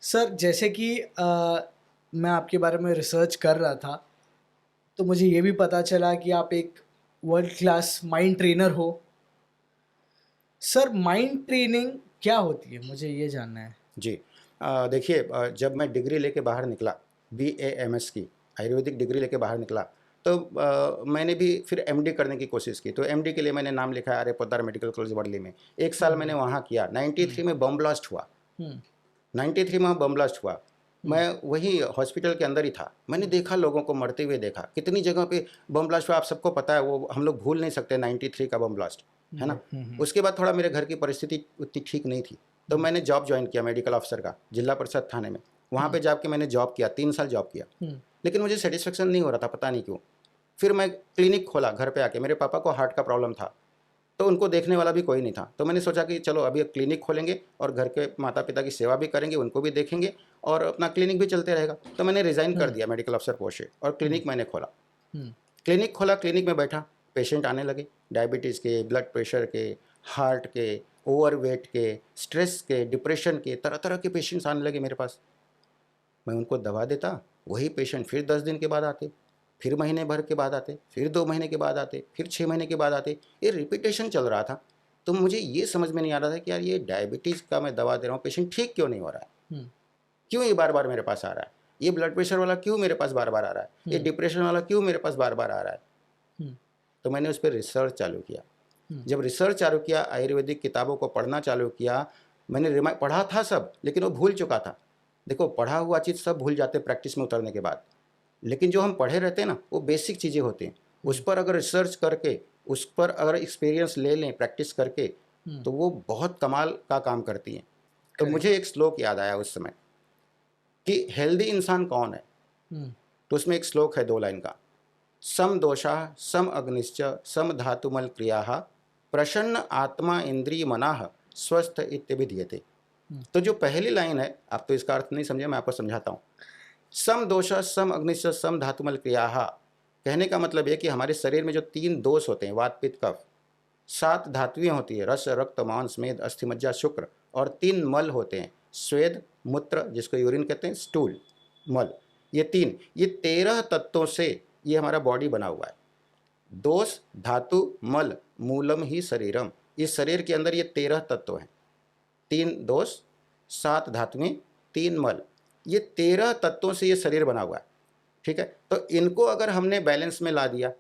सर, जैसे कि मैं आपके बारे में रिसर्च कर रहा था, तो मुझे ये भी पता चला कि आप एक वर्ल्ड क्लास माइंड ट्रेनर हो। सर, माइंड ट्रेनिंग क्या होती है? मुझे ये जानना है। जी। देखिए, जब मैं डिग्री लेके बाहर निकला, BAMS की आयुर्वेदिक डिग्री लेके बाहर निकला, तो मैंने भी फिर एमडी करने की कोशिश की। तो एमडी के लिए मैंने नाम लिखा आर्य पोद्दार मेडिकल कॉलेज वर्ली में। 1 हुँ, साल मैंने हुँ, वहाँ किया। हुँ, 93 में बम ब्लास्ट हुआ। हुँ, 93 में बम ब्लास्ट हुआ। हुँ, मैं वही हॉस्पिटल के अंदर ही था। मैंने हुँ, देखा लोगों को मरते हुए देखा। कितनी जगह पे बम ब्लास्ट हुआ, आप सबको पता है, वो हम लोग भूल नहीं सकते 93 का बम ब्लास्ट, है हुँ, ना? हुँ, हुँ, उसके बाद थोड़ा मेरे घर की परिस्थिति उतनी ठीक नहीं थी। तो हुँ, मैंने जॉब जॉइन किया मेडिकल ऑफिसर का, जिला परिषद थाने में। वहाँ हुँ, पे जाके मैंने जॉब किया, 3 साल जॉब किया। हुँ, लेकिन मुझे सैटिस्फैक्शन नहीं हो रहा था, पता नहीं क्यों। फिर मैं क्लिनिक खोला घर पे आके। मेरे पापा को हार्ट का प्रॉब्लम था, तो उनको देखने वाला भी कोई नहीं था। तो मैंने सोचा कि चलो अभी एक क्लिनिक खोलेंगे और घर के माता-पिता की सेवा भी करेंगे, उनको भी देखेंगे और अपना क्लिनिक भी चलते रहेगा। तो मैंने रिज़ाइन कर हुँ, दिया मेडिकल अफ़सर पोस्ट से और हुँ, क्लिनिक मैंने खोला। हुँ, क्लिनिक खोला, क्लिनिक में बैठा, पेशेंट आने लगे, डायबिटीज़ के, ब्लड प्रेशर के, हार्ट के, ओवरवेट के, स्ट्रेस के, डिप्रेशन के, तरह-तरह के पेशेंट्स आने लगे मेरे पास। मैं उनको दवा देता, वही पेशेंट फिर 10 दिन के बाद आते, फिर महीने भर के बाद आते, फिर 2 महीने के बाद आते, फिर 6 महीने के बाद आते। ये रिपीटेशन चल रहा था। तो मुझे ये समझ में नहीं आ रहा था कि यार ये डायबिटीज़ का मैं दवा दे रहा हूँ, पेशेंट ठीक क्यों नहीं हो रहा है? हुँ, क्यों ये बार-बार मेरे पास आ रहा है? ये ब्लड प्रेशर वाला क्यों मेरे पास बार-बार आ रहा है? ये हुँ, डिप्रेशन वाला क्यों मेरे पास बार-बार आ रहा है? हुँ, तो मैंने उस पे रिसर्च चालू किया। हुँ, जब रिसर्च चालू किया, आयुर्वेदिक किताबों को पढ़ना चालू किया, मैंने पढ़ा था सब, लेकिन वो भूल चुका था। देखो, पढ़ा हुआ चीज़ सब भूल जाते हैं प्रैक्टिस में उतरने के बाद। लेकिन जो हम पढ़े रहते हैं ना, वो बेसिक चीज़ें होती हैं। उस हुँ, पर अगर रिसर्च करके, उस पर अगर एक्सपीरियंस ले लें प्रैक्टिस करके, हुँ, तो वो बहुत कमाल का काम करती हैं। तो करेक्ट। मुझे एक श्लोक याद आया उस समय कि हेल्दी इंसान कौन है? हुँ, तो उसमें एक श्लोक है 2 लाइन का। सम दोषाः सम अग्निश्च सम धातुमल क्रियाः प्रसन्न आत्मा इंद्रिय मनाः स्वस्थ इत्यभिधीयते। हुँ, तो जो पहली लाइन है, आप तो इसका अर्थ नहीं समझे, मैं आपको समझाता हूँ। सम दोषः सम अग्निश्च सम धातुमल क्रियाः, कहने का मतलब ये कि हमारे शरीर में जो 3 दोष होते हैं, वात पित्त कफ, 7 धातुएँ होती हैं, रस रक्त मांस मेद अस्थि मज्जा शुक्र, और 3 मल होते हैं, स्वेद मूत्र, जिसको यूरिन कहते हैं, स्टूल मल। ये 3, ये 13 तत्वों से ये हमारा बॉडी बना हुआ है। दोष धातु मल मूलम ही शरीरम। इस शरीर के अंदर ये 13 तत्व हैं। 3 दोष, 7 धातुएं, 3 मल, ये 13 तत्वों से ये शरीर बना हुआ है। ठीक है? तो इनको अगर हमने बैलेंस में ला दिया,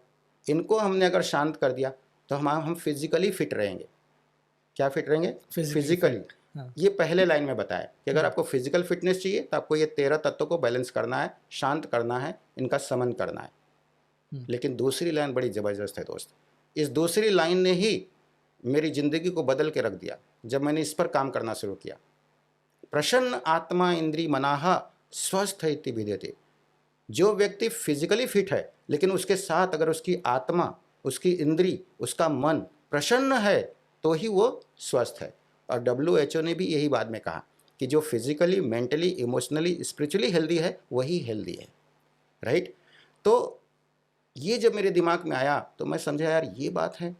इनको हमने अगर शांत कर दिया, तो हम फिजिकली फिट रहेंगे। क्या फिट रहेंगे? Physically physically. फिट। हाँ। ये पहले लाइन में बताया कि अगर हुँ, आपको फिजिकल फिटनेस चाहिए, तो आपको ये 13 तत्वों को बैलेंस करना है, शांत करना है, इनका समन करना है। हुँ, लेकिन दूसरी लाइन बड़ी ज़बरदस्त है दोस्त। इस दूसरी लाइन ने ही मेरी ज़िंदगी को बदल के रख दिया, जब मैंने इस पर काम करना शुरू किया। प्रसन्न आत्मा इंद्री मनाहा स्वस्थ इति विद्यते। जो व्यक्ति फिजिकली फिट है लेकिन उसके साथ अगर उसकी आत्मा, उसकी इंद्री, उसका मन प्रसन्न है तो ही वो स्वस्थ है। और WHO ने भी यही बाद में कहा कि जो physically, mentally, emotionally, spiritually healthy है वही हेल्दी है, राइट। तो ये जब मेरे दिमाग में आया तो मैं समझा यार ये बात है,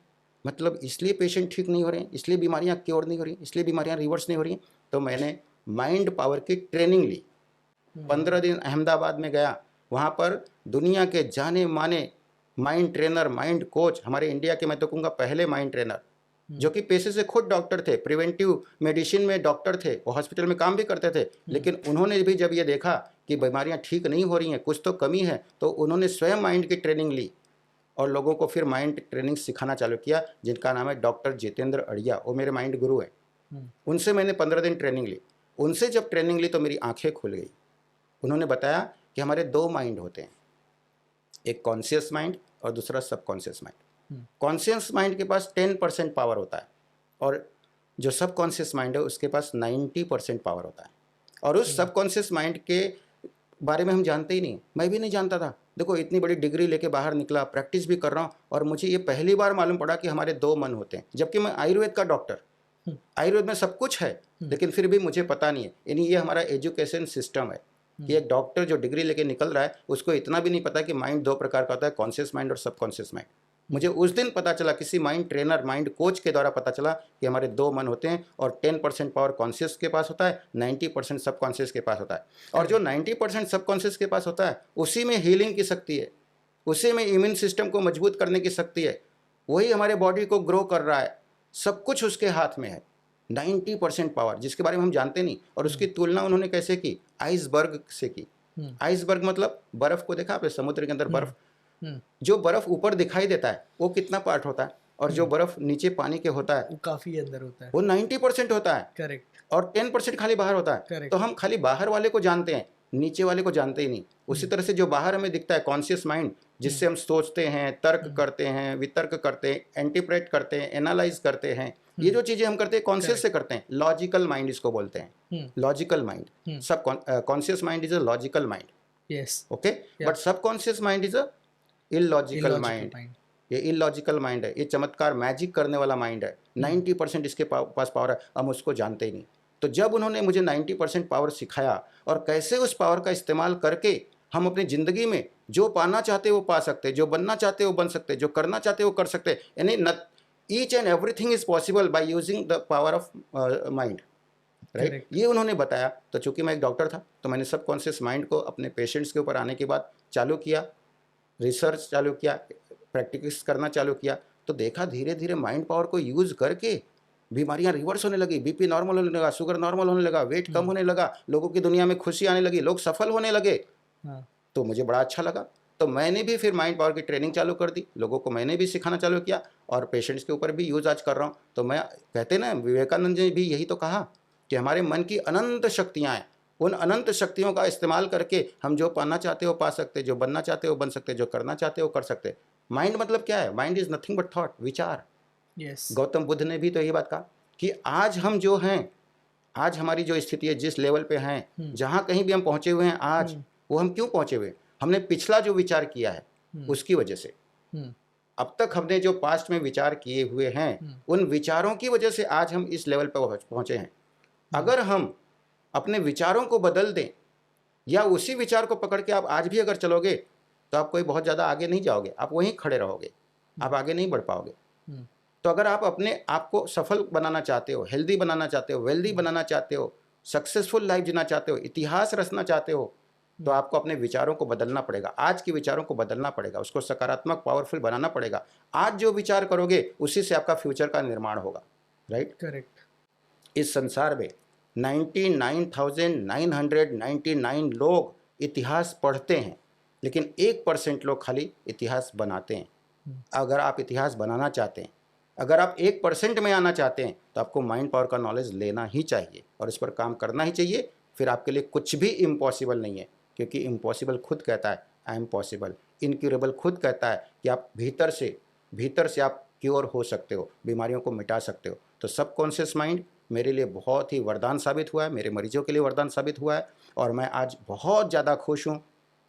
मतलब इसलिए पेशेंट ठीक नहीं हो रहे हैं, इसलिए बीमारियां क्योर नहीं हो रही, इसलिए बीमारियां रिवर्स नहीं हो रही हैं। तो मैंने माइंड पावर की ट्रेनिंग ली। 15 दिन अहमदाबाद में गया, वहाँ पर दुनिया के जाने माने माइंड ट्रेनर, माइंड कोच, हमारे इंडिया के मैं तो कहूँगा पहले माइंड ट्रेनर, जो कि पेशे से खुद डॉक्टर थे, प्रिवेंटिव मेडिसिन में डॉक्टर थे, वो हॉस्पिटल में काम भी करते थे, लेकिन उन्होंने भी जब ये देखा कि बीमारियां ठीक नहीं हो रही हैं, कुछ तो कमी है, तो उन्होंने स्वयं माइंड की ट्रेनिंग ली और लोगों को फिर माइंड ट्रेनिंग सिखाना चालू किया, जिनका नाम है डॉक्टर जितेंद्र अड़िया। वो मेरे माइंड गुरु हैं। उनसे मैंने 15 दिन ट्रेनिंग ली। उनसे जब ट्रेनिंग ली तो मेरी आंखें खुल गई। उन्होंने बताया कि हमारे 2 माइंड होते हैं, एक कॉन्शियस माइंड और दूसरा सबकॉन्शियस माइंड। कॉन्शियस माइंड के पास 10% पावर होता है और जो सबकॉन्शियस माइंड है उसके पास 90% पावर होता है। और उस सबकॉन्शियस माइंड के बारे में हम जानते ही नहीं, मैं भी नहीं जानता था। देखो इतनी बड़ी डिग्री लेके बाहर निकला, प्रैक्टिस भी कर रहा हूँ और मुझे ये पहली बार मालूम पड़ा कि हमारे 2 मन होते हैं, जबकि मैं आयुर्वेद का डॉक्टर, आयुर्वेद में सब कुछ है, लेकिन फिर भी मुझे पता नहीं है। यानी ये हमारा एजुकेशन सिस्टम है कि एक डॉक्टर जो डिग्री लेके निकल रहा है उसको इतना भी नहीं पता कि माइंड 2 प्रकार का होता है, कॉन्शियस माइंड और सबकॉन्शियस माइंड। मुझे उस दिन पता चला, किसी माइंड ट्रेनर, माइंड कोच के द्वारा पता चला कि हमारे 2 मन होते हैं और 10% पावर कॉन्शियस के पास होता है, 90% सबकॉन्शियस के पास होता है। और जो 90% सबकॉन्शियस के पास होता है उसी में हीलिंग की शक्ति है, उसी में इम्यून सिस्टम को मजबूत करने की शक्ति है, वही हमारे बॉडी को ग्रो कर रहा है, सब कुछ उसके हाथ में है। 90% पावर जिसके बारे में हम जानते नहीं। और उसकी तुलना उन्होंने कैसे की? आइसबर्ग से की। आइसबर्ग मतलब बर्फ को देखा आपने, समुद्र के अंदर बर्फ, जो बर्फ ऊपर दिखाई देता है वो कितना पार्ट होता है, और जो बर्फ नीचे पानी के होता है वो काफी अंदर होता है, वो 90% होता है। करेक्ट, और 10% खाली बाहर होता है। Correct. तो हम खाली बाहर वाले को जानते हैं, नीचे वाले को जानते ही नहीं। उसी तरह से जो बाहर हमें दिखता है कॉन्शियस माइंड, जिससे हम सोचते हैं, तर्क करते हैं, वितर्क करते हैं, एंटीप्रेट करते हैं, एनालाइज करते हैं, ये जो चीजें हम करते हैं कॉन्शियस से करते हैं। लॉजिकल माइंड इसको बोलते हैं, लॉजिकल माइंड। सब conscious mind is a logical mind, yes, okay, but subconscious mind is a illogical mind. ये इलॉजिकल माइंड है, ये चमत्कार, मैजिक करने वाला माइंड है। 90% इसके पास पावर है, हम उसको जानते ही नहीं। तो जब उन्होंने मुझे 90% पावर सिखाया और कैसे उस पावर का इस्तेमाल करके हम अपनी ज़िंदगी में जो पाना चाहते हो वो पा सकते, जो बनना चाहते हो बन सकते, जो करना चाहते हो कर सकते, यानी each and everything is possible by using the power of mind, right. Correct. ये उन्होंने बताया। तो चूंकि मैं एक डॉक्टर था तो मैंने सबकॉन्शियस माइंड को अपने पेशेंट्स के ऊपर आने के बाद चालू किया, रिसर्च चालू किया, प्रैक्टिस करना चालू किया। तो देखा धीरे धीरे माइंड पावर को यूज़ करके बीमारियां रिवर्स होने लगी, बीपी नॉर्मल होने लगा, शुगर नॉर्मल होने लगा, वेट कम होने लगा, लोगों की दुनिया में खुशी आने लगी, लोग सफल होने लगे। हाँ, तो मुझे बड़ा अच्छा लगा। तो मैंने भी फिर माइंड पावर की ट्रेनिंग चालू कर दी, लोगों को मैंने भी सिखाना चालू किया और पेशेंट्स के ऊपर भी यूज़ आज कर रहा हूँ। तो मैं, कहते ना, विवेकानंद जी ने भी यही तो कहा कि हमारे मन की अनंत शक्तियाँ हैं, उन अनंत शक्तियों का इस्तेमाल करके हम जो पाना चाहते हो पा सकते, जो बनना चाहते हो बन सकते, जो करना चाहते हो कर सकते। माइंड मतलब क्या है? Mind is nothing but thought, विचार। यस, गौतम बुद्ध ने भी तो यही बात कहा कि आज हम जो हैं, आज हमारी जो स्थिति है, जिस लेवल पे हैं, जहाँ कहीं भी हम पहुँचे हुए हैं आज, वो हम क्यों पहुँचे हुए हैं? हमने पिछला जो विचार किया है उसकी वजह से। अब तक हमने जो पास्ट में विचार किए हुए हैं, उन विचारों की वजह से आज हम इस लेवल पर पहुँचे हैं। अगर हम अपने विचारों को बदल दें या उसी विचार को पकड़ के आप आज भी अगर चलोगे तो आप कोई बहुत ज़्यादा आगे नहीं जाओगे, आप वहीं खड़े रहोगे, आप आगे नहीं बढ़ पाओगे। तो अगर आप अपने आप को सफल बनाना चाहते हो, हेल्दी बनाना चाहते हो, वेल्दी बनाना चाहते हो, सक्सेसफुल लाइफ जीना चाहते हो, इतिहास रचना चाहते हो, तो आपको अपने विचारों को बदलना पड़ेगा। आज के विचारों को बदलना पड़ेगा, उसको सकारात्मक, पावरफुल बनाना पड़ेगा। आज जो विचार करोगे उसी से आपका फ्यूचर का निर्माण होगा, राइट। करेक्ट, इस संसार में 99,999 लोग इतिहास पढ़ते हैं, लेकिन 1% लोग खाली इतिहास बनाते हैं। अगर आप इतिहास बनाना चाहते हैं, अगर आप 1% में आना चाहते हैं, तो आपको माइंड पावर का नॉलेज लेना ही चाहिए और इस पर काम करना ही चाहिए। फिर आपके लिए कुछ भी इम्पॉसिबल नहीं है, क्योंकि इम्पॉसिबल खुद कहता है आई एम पॉसिबल। इनक्यूरेबल खुद कहता है कि आप भीतर से आप क्योर हो सकते हो, बीमारियों को मिटा सकते हो। तो सबकॉन्शियस माइंड मेरे लिए बहुत ही वरदान साबित हुआ है, मेरे मरीजों के लिए वरदान साबित हुआ है और मैं आज बहुत ज़्यादा खुश हूँ,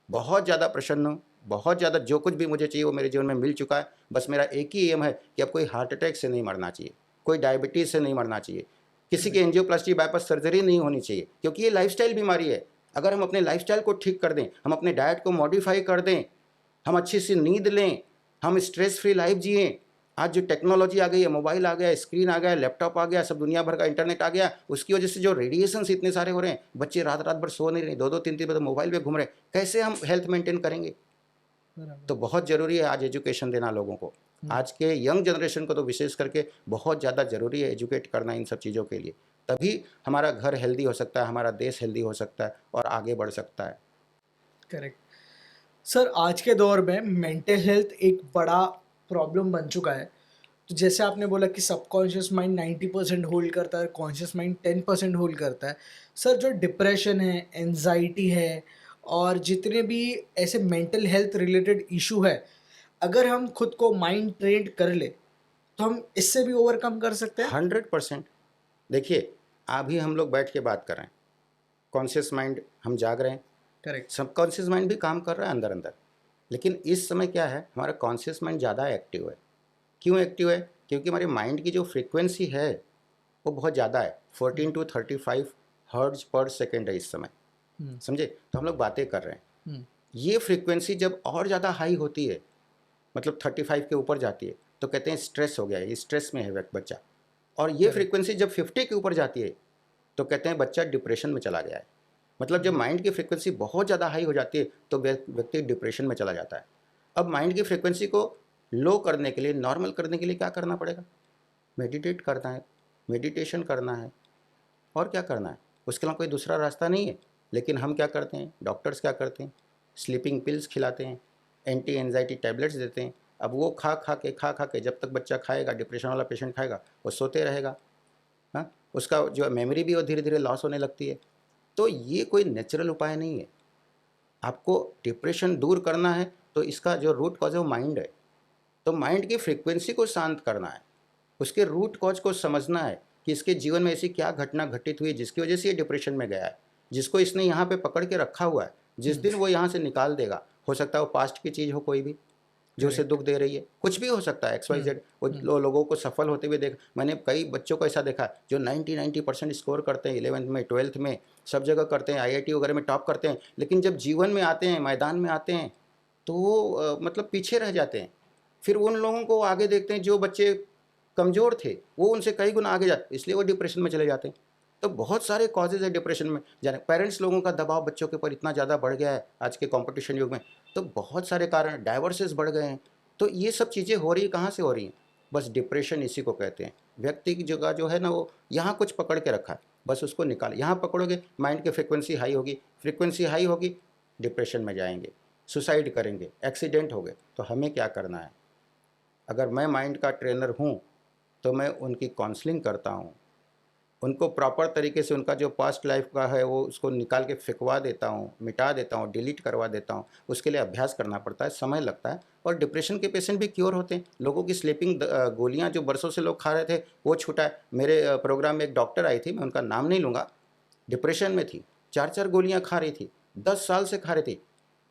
बहुत ज़्यादा प्रसन्न हूँ, बहुत ज़्यादा जो कुछ भी मुझे चाहिए वो मेरे जीवन में मिल चुका है। बस मेरा एक ही एम है कि अब कोई हार्ट अटैक से नहीं मरना चाहिए, कोई डायबिटीज़ से नहीं मरना चाहिए, किसी की एंजियोप्लास्टी बाईपास सर्जरी नहीं होनी चाहिए, क्योंकि ये लाइफ़स्टाइल बीमारी है। अगर हम अपने लाइफ़स्टाइल को ठीक कर दें, हम अपने डाइट को मॉडिफ़ाई कर दें, हम अच्छी सी नींद लें, हम स्ट्रेस फ्री लाइफ जिएँ। आज जो टेक्नोलॉजी आ गई है, मोबाइल आ गया, स्क्रीन आ गया, लैपटॉप आ गया, सब दुनिया भर का इंटरनेट आ गया, उसकी वजह से जो रेडिएशंस इतने सारे हो रहे हैं, बच्चे रात-रात भर सो नहीं रहे, 2-2 3-3 बजे मोबाइल पे घूम रहे हैं, कैसे हम हेल्थ मेंटेन करेंगे? बराबर। तो बहुत ज़रूरी है आज एजुकेशन देना लोगों को। आज के यंग जनरेशन को तो विशेष करके बहुत ज़्यादा ज़रूरी है एजुकेट करना इन सब चीज़ों के लिए। तभी हमारा घर हेल्दी हो सकता है, हमारा देश हेल्दी हो सकता है और आगे बढ़ सकता है। करेक्ट। सर, आज के दौर में मेंटल हेल्थ एक बड़ा प्रॉब्लम बन चुका है। तो जैसे आपने बोला कि सबकॉन्शियस माइंड 90% होल्ड करता है, कॉन्शियस माइंड 10% होल्ड करता है। सर, जो डिप्रेशन है, एंजाइटी है और जितने भी ऐसे मेंटल हेल्थ रिलेटेड इशू है, अगर हम खुद को माइंड ट्रेन्ड कर ले, तो हम इससे भी ओवरकम कर सकते हैं? 100% देखिए, अभी हम लोग बैठ के बात कर रहे हैं, कॉन्शियस माइंड हम जाग रहे हैं, करेक्ट। सबकॉन्शियस माइंड भी काम कर रहा है अंदर-अंदर। लेकिन इस समय क्या है, हमारा कॉन्शियस माइंड ज़्यादा एक्टिव है। क्यों एक्टिव है? क्योंकि हमारे माइंड की जो फ्रीक्वेंसी है, वो बहुत ज़्यादा है, 14 टू 35 हर्ट्ज़ पर सेकंड है इस समय, हुँ, समझे? तो हम लोग बातें कर रहे हैं। हुँ, ये फ्रीक्वेंसी जब और ज़्यादा हाई होती है, मतलब 35 के ऊपर जाती है, तो कहते हैं स्ट्रेस हो गया है, ये स्ट्रेस में है बच्चा। और ये करेक्ट। फ्रीक्वेंसी जब 50 के ऊपर जाती है, तो कहते हैं बच्चा डिप्रेशन में चला गया है। मतलब जब हुँ, माइंड की फ्रीक्वेंसी बहुत ज़्यादा हाई हो जाती है, तो व्यक्ति डिप्रेशन में चला जाता है। अब माइंड की फ्रीक्वेंसी को लो करने के लिए, नॉर्मल करने के लिए क्या करना पड़ेगा? मेडिटेट करना है, मेडिटेशन करना है और क्या करना है? उसके अलावा कोई दूसरा रास्ता नहीं है। लेकिन हम क्या करते हैं, डॉक्टर्स क्या करते हैं, स्लीपिंग पिल्स खिलाते हैं, एंटी एंजाइटी टैबलेट्स देते हैं। अब वो खा खा के जब तक बच्चा खाएगा, डिप्रेशन वाला पेशेंट खाएगा, वो सोते रहेगा। हाँ, उसका जो मेमोरी भी वो धीरे धीरे लॉस होने लगती है। तो ये कोई नेचुरल उपाय नहीं है। आपको डिप्रेशन दूर करना है तो इसका जो रूट कॉज है वो माइंड है। तो माइंड की फ्रीक्वेंसी को शांत करना है, उसके रूट कॉज को समझना है कि इसके जीवन में ऐसी क्या घटना घटित हुई जिसकी वजह से ये डिप्रेशन में गया है, जिसको इसने यहाँ पे पकड़ के रखा हुआ है। जिस हुँ, दिन वो यहाँ से निकाल देगा, हो सकता है वो पास्ट की चीज़ हो कोई भी, जो उसे करेक्ट। दुःख दे रही है, कुछ भी हो सकता है, एक्स वाई हुँ, ज़ेड। वो हुँ, लोगों को सफल होते हुए मैंने कई बच्चों को ऐसा देखा जो 90% स्कोर करते हैं 11th में, 12th में, सब जगह करते हैं, आईआईटी वगैरह में टॉप करते हैं, लेकिन जब जीवन में आते हैं, मैदान में आते हैं, तो वो मतलब पीछे रह जाते हैं। फिर उन लोगों को आगे देखते हैं जो बच्चे कमज़ोर थे, वो उनसे कई गुना आगे जाते, इसलिए वो डिप्रेशन में चले जाते हैं। तो बहुत सारे कॉजेज़ है डिप्रेशन में जाने, पेरेंट्स लोगों का दबाव बच्चों के ऊपर इतना ज़्यादा बढ़ गया है आज के कॉम्पिटिशन युग में, तो बहुत सारे कारण, डाइवोर्सेस बढ़ गए हैं। तो ये सब चीज़ें हो रही हैं, कहाँ से हो रही हैं? बस डिप्रेशन इसी को कहते हैं। व्यक्ति की जगह जो है ना, वो यहाँ कुछ पकड़ के रखा है, बस उसको निकाल, यहाँ पकड़ोगे माइंड की फ्रीक्वेंसी हाई होगी, डिप्रेशन में जाएँगे, सुसाइड करेंगे, एक्सीडेंट हो गए। तो हमें क्या करना है? अगर मैं माइंड का ट्रेनर हूँ, तो मैं उनकी काउंसलिंग करता हूँ। उनको प्रॉपर तरीके से उनका जो पास्ट लाइफ का है वो उसको निकाल के फेंकवा देता हूँ, मिटा देता हूँ, डिलीट करवा देता हूँ। उसके लिए अभ्यास करना पड़ता है, समय लगता है और डिप्रेशन के पेशेंट भी क्योर होते हैं। लोगों की स्लीपिंग गोलियाँ जो बरसों से लोग खा रहे थे, वो छूटा है। मेरे प्रोग्राम में एक डॉक्टर आई थी, मैं उनका नाम नहीं लूँगा, डिप्रेशन में थी, 4-4 गोलियाँ खा रही थी, 10 साल से खा रही थी।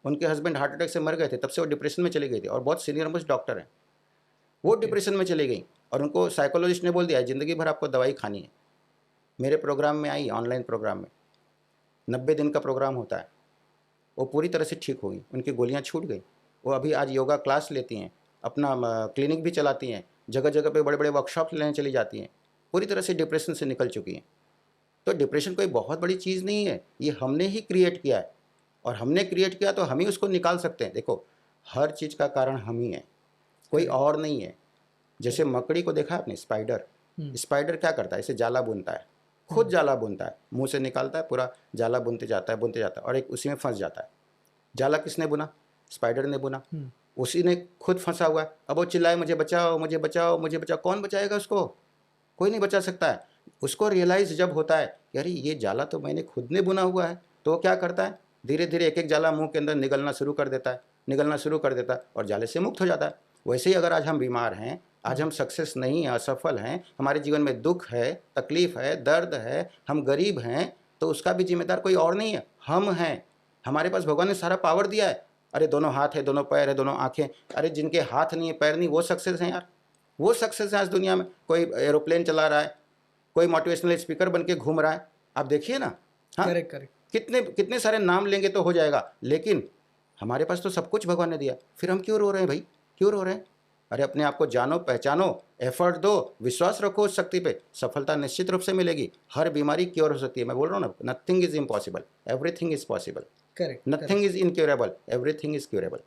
उनके हस्बैंड हार्ट अटैक से मर गए थे, तब से वो डिप्रेशन में चली गई थी और बहुत सीनियर मोस्ट डॉक्टर हैं। वो ओके, डिप्रेशन में चली गई और उनको साइकोलॉजिस्ट ने बोल दिया है, ज़िंदगी भर आपको दवाई खानी है। मेरे प्रोग्राम में आई, ऑनलाइन प्रोग्राम में 90 दिन का प्रोग्राम होता है। वो पूरी तरह से ठीक हो गई, उनकी गोलियाँ छूट गई। वो अभी आज योगा क्लास लेती हैं, अपना क्लिनिक भी चलाती हैं, जगह-जगह पे बड़े-बड़े वर्कशॉप लेने चली जाती हैं। पूरी तरह से डिप्रेशन से निकल चुकी हैं। तो डिप्रेशन कोई बहुत बड़ी चीज़ नहीं है, ये हमने ही क्रिएट किया है और हमने क्रिएट किया तो हम ही उसको निकाल सकते हैं। देखो, हर चीज़ का कारण हम ही हैं, कोई करेक्ट, और नहीं है। जैसे करेक्ट। मकड़ी को देखा आपने, स्पाइडर, हुँ, स्पाइडर क्या करता है, इसे जाला बुनता है, खुद हुँ, जाला बुनता है, मुँह से निकालता है, पूरा जाला बुनते जाता है और एक उसी में फँस जाता है। जाला किसने बुना? स्पाइडर ने बुना, हुँ, उसी ने खुद फँसा हुआ है। अब वो चिल्लाए मुझे बचाओ, मुझे बचाओ, मुझे बचाओ, कौन बचाएगा उसको? कोई नहीं बचा सकता है। उसको रियलाइज़ जब होता है कि अरे ये जाला तो मैंने खुद ने बुना हुआ है, तो वो क्या करता है, धीरे-धीरे एक-एक जाला मुँह के अंदर निगलना शुरू कर देता है और जाले से मुक्त हो जाता है। वैसे ही अगर आज हम बीमार हैं, आज हम सक्सेस नहीं हैं, असफल हैं, हमारे जीवन में दुख है, तकलीफ है, दर्द है, हम गरीब हैं, तो उसका भी जिम्मेदार कोई और नहीं है, हम हैं। हमारे पास भगवान ने सारा पावर दिया है। अरे दोनों हाथ है, दोनों पैर है, दोनों आंखें, अरे जिनके हाथ नहीं है, पैर नहीं, वो सक्सेस हैं यार, वो सक्सेस है आज दुनिया में। कोई एरोप्लेन चला रहा है, कोई मोटिवेशनल स्पीकर बन के घूम रहा है, आप देखिए ना। हाँ, करेक्ट करेक्ट। कितने कितने सारे नाम लेंगे तो हो जाएगा, लेकिन हमारे पास तो सब कुछ भगवान ने दिया, फिर हम क्यों रो रहे हैं भाई, क्यों रो रहे हैं? अरे अपने आप को जानो, पहचानो, एफर्ट दो, विश्वास रखो उस शक्ति पे, सफलता निश्चित रूप से मिलेगी। हर बीमारी क्योर हो सकती है, मैं बोल रहा हूँ ना, nothing is impossible, everything is possible. Correct nothing is incurable, everything is curable.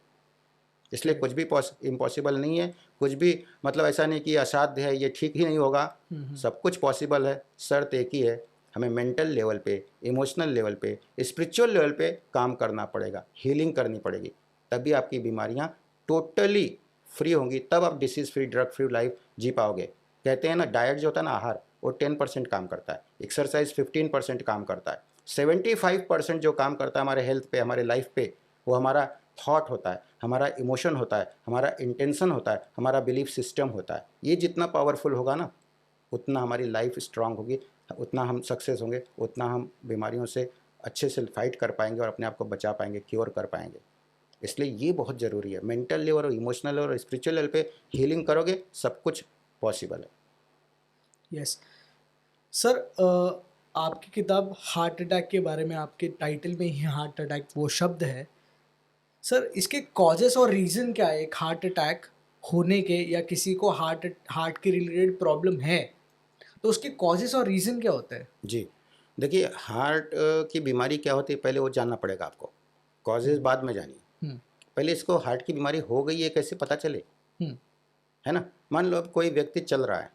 इसलिए करेक्ट। कुछ भी इम्पॉसिबल नहीं है, कुछ भी मतलब ऐसा नहीं कि असाध्य है, ये ठीक ही नहीं होगा, सब कुछ पॉसिबल है। शर्त एक ही है, हमें मेंटल लेवल पे, इमोशनल लेवल पे, स्पिरिचुअल लेवल पे काम करना पड़ेगा, हीलिंग करनी पड़ेगी, तभी आपकी बीमारियां टोटली फ्री होंगी, तब आप disease free, drug free life जी पाओगे। कहते हैं ना, डाइट जो होता है ना, आहार, वो 10% काम करता है, एक्सरसाइज 15% काम करता है, 75% जो काम करता है हमारे हेल्थ पे, हमारे लाइफ पे, वो हमारा थॉट होता है, हमारा इमोशन होता है, हमारा इंटेंशन होता है, हमारा बिलीफ सिस्टम होता है। ये जितना पावरफुल होगा ना, उतना हमारी लाइफ स्ट्रांग होगी, उतना हम सक्सेस होंगे, उतना हम बीमारियों से अच्छे से फाइट कर पाएंगे और अपने आप को बचा पाएंगे, क्योर कर पाएंगे। इसलिए ये बहुत ज़रूरी है, मेंटल लेवल और इमोशनल और स्पिरिचुअल लेवल पे हीलिंग करोगे, सब कुछ पॉसिबल है। Yes sir. आपकी किताब हार्ट अटैक के बारे में, आपके टाइटल में ही हार्ट अटैक वो शब्द है। सर इसके कॉजेस और रीज़न क्या है एक हार्ट अटैक होने के, या किसी को हार्ट हार्ट के रिलेटेड प्रॉब्लम है तो उसके कॉजेस और रीज़न क्या होते हैं? जी, देखिए हार्ट की बीमारी क्या होती है, पहले वो जानना पड़ेगा आपको, कॉजेज़ बाद में जानिए। हम्म पहले इसको हार्ट की बीमारी हो गई है कैसे पता चले, हम्म है ना? मान लो अब कोई व्यक्ति चल रहा है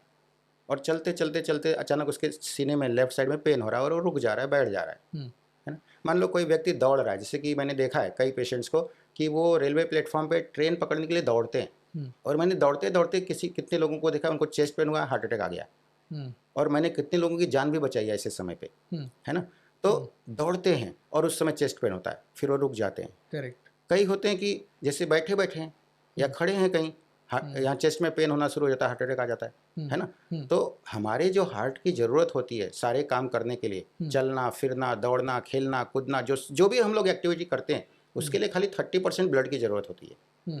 और चलते चलते चलते अचानक उसके सीने में लेफ्ट साइड में पेन हो रहा है और वो रुक जा रहा है, बैठ जा रहा हम्म है ना? मान लो कोई व्यक्ति दौड़ रहा है, जैसे कि मैंने देखा है कई पेशेंट्स को कि वो रेलवे प्लेटफॉर्म पे ट्रेन पकड़ने के लिए दौड़ते हैं, हम्म और मैंने दौड़ते दौड़ते कितने लोगों को देखा, उनको चेस्ट पेन हुआ, हार्ट अटैक आ गया, हम्म और मैंने कितने लोगों की जान भी बचाई है ऐसे समय पे, हम्म है ना? तो दौड़ते हैं और उस समय चेस्ट पेन होता है, फिर वो रुक जाते हैं। करेक्ट। कई होते हैं कि जैसे बैठे बैठे हैं या खड़े हैं कहीं, यहाँ चेस्ट में पेन होना शुरू हो जाता है, हार्ट अटैक आ जाता है ना? तो हमारे जो हार्ट की ज़रूरत होती है सारे काम करने के लिए, चलना फिरना, दौड़ना, खेलना कूदना, जो जो भी हम लोग एक्टिविटी करते हैं, उसके लिए खाली 30% ब्लड की ज़रूरत होती है,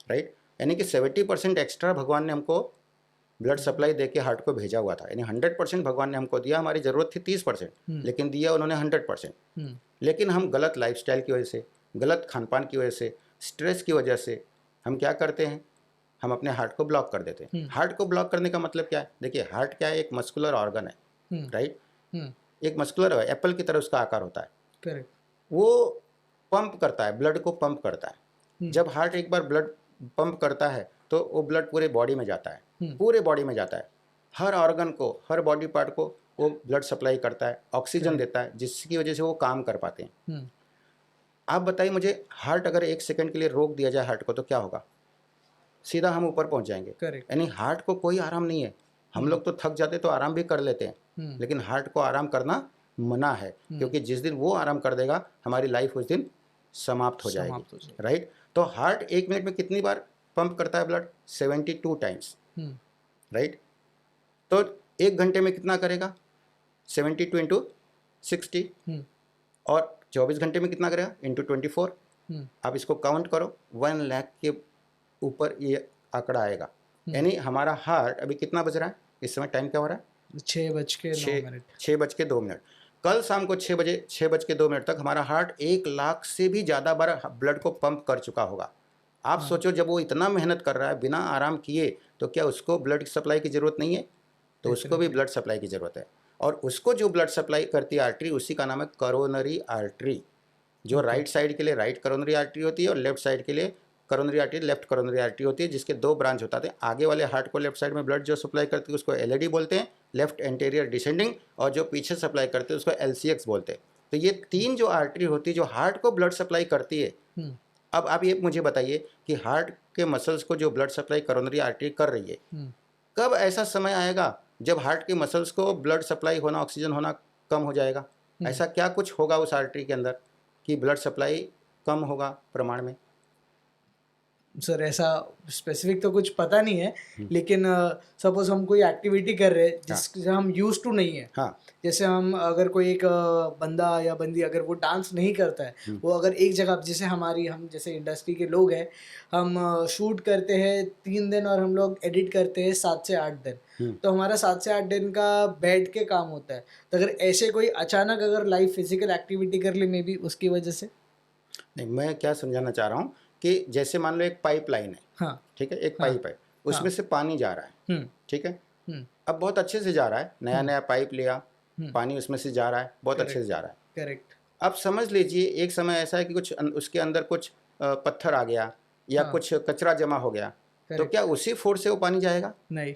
राइट? यानी कि 70% एक्स्ट्रा भगवान ने हमको ब्लड सप्लाई दे के हार्ट को भेजा हुआ था, यानी 100% भगवान ने हमको दिया, हमारी ज़रूरत थी 30%, लेकिन दिया उन्होंने 100%। लेकिन हम गलत लाइफस्टाइल की वजह से, गलत खान पान की वजह से, स्ट्रेस की वजह से हम क्या करते हैं, हम अपने हार्ट को ब्लॉक कर देते हैं। हार्ट को ब्लॉक करने का मतलब क्या है? देखिए हार्ट क्या है, एक मस्कुलर ऑर्गन है, राइट? एक मस्कुलर है, एप्पल की तरह उसका आकार होता है, करेक्ट। वो पंप करता है, ब्लड को पंप करता है। जब हार्ट एक बार ब्लड पंप करता है तो वो ब्लड पूरे बॉडी में जाता है, पूरे बॉडी में जाता है, हर ऑर्गन को, हर बॉडी पार्ट को वो ब्लड सप्लाई करता है, ऑक्सीजन देता है, जिसकी वजह से वो काम कर पाते हैं। आप बताइए मुझे, हार्ट अगर 1 सेकंड के लिए रोक दिया जाए हार्ट को तो क्या होगा? सीधा हम ऊपर पहुंच जाएंगे। करेक्ट। यानी हार्ट को कोई आराम नहीं है। हम लोग तो थक जाते तो आराम भी कर लेते हैं, लेकिन हार्ट को आराम करना मना है, क्योंकि जिस दिन वो आराम कर देगा हमारी लाइफ उस दिन समाप्त हो जाएगी, राइट? तो हार्ट 1 मिनट में कितनी बार पंप करता है ब्लड? 72 times, right? तो 1 घंटे में कितना करेगा? 72 इंटू 60, और 24 घंटे में कितना करेगा? इंटू 24। आप इसको काउंट करो, 1 लाख के ऊपर ये आंकड़ा आएगा। यानी हमारा हार्ट अभी कितना बज रहा है इस समय, टाइम क्या हो रहा है? 6:09। 6:02। कल शाम को 6:02 तक हमारा हार्ट 1 लाख से भी ज़्यादा बार ब्लड को पंप कर चुका होगा। आप सोचो, जब वो इतना मेहनत कर रहा है बिना आराम किए, तो क्या उसको ब्लड सप्लाई की ज़रूरत नहीं है? तो उसको भी ब्लड सप्लाई की ज़रूरत है, और उसको जो ब्लड सप्लाई करती है आर्टरी, उसी का नाम है करोनरी आर्टरी। जो राइट साइड के लिए राइट करोनरी आर्टरी होती है और लेफ्ट साइड के लिए coronary artery, left coronary artery होती है, जिसके 2 ब्रांच होते हैं। आगे वाले हार्ट को लेफ्ट साइड में ब्लड जो सप्लाई करती है उसको एलएडी बोलते हैं, लेफ्ट एंटीरियर डिसेंडिंग, और जो पीछे सप्लाई करते हैं उसको एलसीएक्स बोलते हैं। तो ये 3 जो आर्टरी होती है जो हार्ट को ब्लड सप्लाई करती है। अब आप ये मुझे बताइए कि हार्ट के मसल्स को जो ब्लड सप्लाई करोनरी आर्टरी कर रही है, कब ऐसा समय आएगा जब हार्ट के मसल्स को ब्लड सप्लाई होना, ऑक्सीजन होना कम हो जाएगा? ऐसा क्या कुछ होगा उस आर्टरी के अंदर कि ब्लड सप्लाई कम होगा प्रमाण में? सर ऐसा स्पेसिफिक तो कुछ पता नहीं है, हम्म, लेकिन सपोज हम कोई एक्टिविटी कर रहे हैं हाँ जिससे हम यूज टू नहीं है। हाँ जैसे हम अगर कोई एक बंदा या बंदी अगर वो डांस नहीं करता है, हम्म, वो अगर एक जगह जैसे हम जैसे इंडस्ट्री के लोग हैं, हम शूट करते हैं 3 दिन और हम लोग एडिट करते हैं 7 से 8 दिन। हम्म। तो हमारा 7 से 8 दिन का बैठ के काम होता है। तो अगर ऐसे कोई अचानक अगर लाइव फिजिकल एक्टिविटी कर ले मे बी उसकी वजह से। नहीं, मैं क्या समझाना चाह रहा हूँ कि जैसे मान लो एक पाइप लाइन है, हाँ ठीक है, एक हाँ पाइप है, उसमें हाँ। से पानी जा रहा है, हम्म ठीक है। हम्म अब बहुत अच्छे से जा रहा है, नया हम्म नया पाइप लिया, हम्म। पानी उसमें से जा रहा है, बहुत अच्छे से करेक्ट जा रहा है। करेक्ट। अब समझ लीजिए एक समय ऐसा है कि उसके अंदर कुछ पत्थर आ गया या हाँ। कुछ कचरा जमा हो गया, तो करेक्ट। क्या उसी फोर्स से वो पानी जाएगा? नहीं।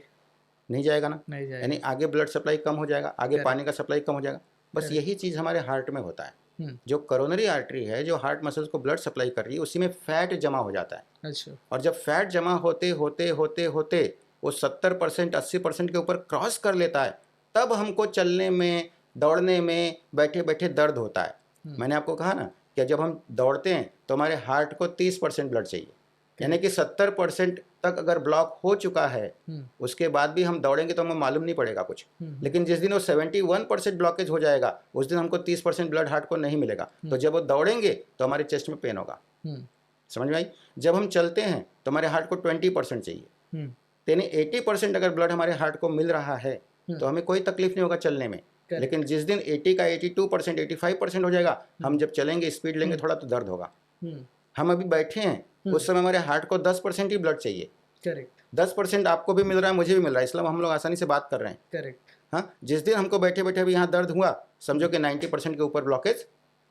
नहीं जाएगा ना। नहीं यानी जाएगा। आगे ब्लड सप्लाई कम हो जाएगा, आगे पानी करेक्ट का सप्लाई कम हो जाएगा। बस करेक्ट। यही चीज़ हमारे हार्ट में होता है। हम्म। जो करोनरी आर्टरी है, जो हार्ट मसल्स को ब्लड सप्लाई कर रही है, उसी में फैट जमा हो जाता है। अच्छा। और जब फैट जमा होते होते होते होते वो 70% 80% के ऊपर क्रॉस कर लेता है, तब हमको चलने में, दौड़ने में, बैठे बैठे दर्द होता है। हम्म। मैंने आपको कहा ना कि जब हम दौड़ते हैं तो हमारे हार्ट को 30% ब्लड चाहिए, यानी कि करेक्ट। 70% तक अगर ब्लॉक हो चुका है, हम्म उसके बाद भी हम दौड़ेंगे तो हमें मालूम नहीं पड़ेगा कुछ। हम्म लेकिन जिस दिन वो 71% ब्लॉकेज हो जाएगा, उस दिन हमको 30% ब्लड हार्ट को नहीं मिलेगा। तो जब वो दौड़ेंगे तो हमारे चेस्ट में पेन होगा। हम्म समझ में आई? जब हम चलते हैं तो हमारे हार्ट को 20% चाहिए, हम्म। यानी 80% अगर ब्लड हमारे हार्ट को मिल रहा है तो हमें कोई तकलीफ नहीं होगा चलने में। लेकिन करेक्ट। जिस दिन 80 का 82% 85% हो जाएगा, हम जब चलेंगे, स्पीड लेंगे थोड़ा, तो दर्द होगा। हम्म। हम अभी बैठे हैं, उस समय हमारे हार्ट को 10% ही ब्लड चाहिए। करेक्ट 10% आपको भी मिल रहा है, मुझे भी मिल रहा है, इसलिए हम लोग आसानी से बात कर रहे हैं। करेक्ट। हाँ, जिस दिन हमको बैठे बैठे अभी यहाँ दर्द हुआ, समझो कि 90% के ऊपर ब्लॉकेज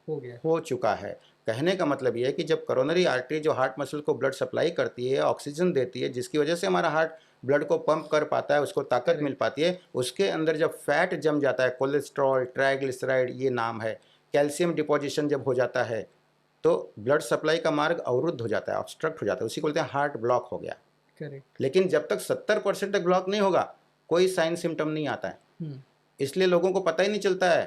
हो गया। हो चुका है। कहने का मतलब ये है कि जब करोनरी आर्टरी जो हार्ट मसल को ब्लड सप्लाई करती है, ऑक्सीजन देती है, जिसकी वजह से हमारा हार्ट ब्लड को पंप कर पाता है, उसको ताकत मिल करेक्ट। पाती है, उसके अंदर जब फैट जम जाता है, कोलेस्ट्रॉल, ट्राइग्लिसराइड ये नाम है, कैल्शियम डिपोजिशन जब हो जाता है, तो ब्लड सप्लाई का मार्ग अवरुद्ध हो जाता है, ऑब्स्ट्रक्ट हो जाता है, उसी को बोलते हैं हार्ट ब्लॉक हो गया। करेक्ट। लेकिन जब तक 70% तक ब्लॉक नहीं होगा, कोई साइन सिम्टम नहीं आता है। हम्म। इसलिए लोगों को पता ही नहीं चलता है,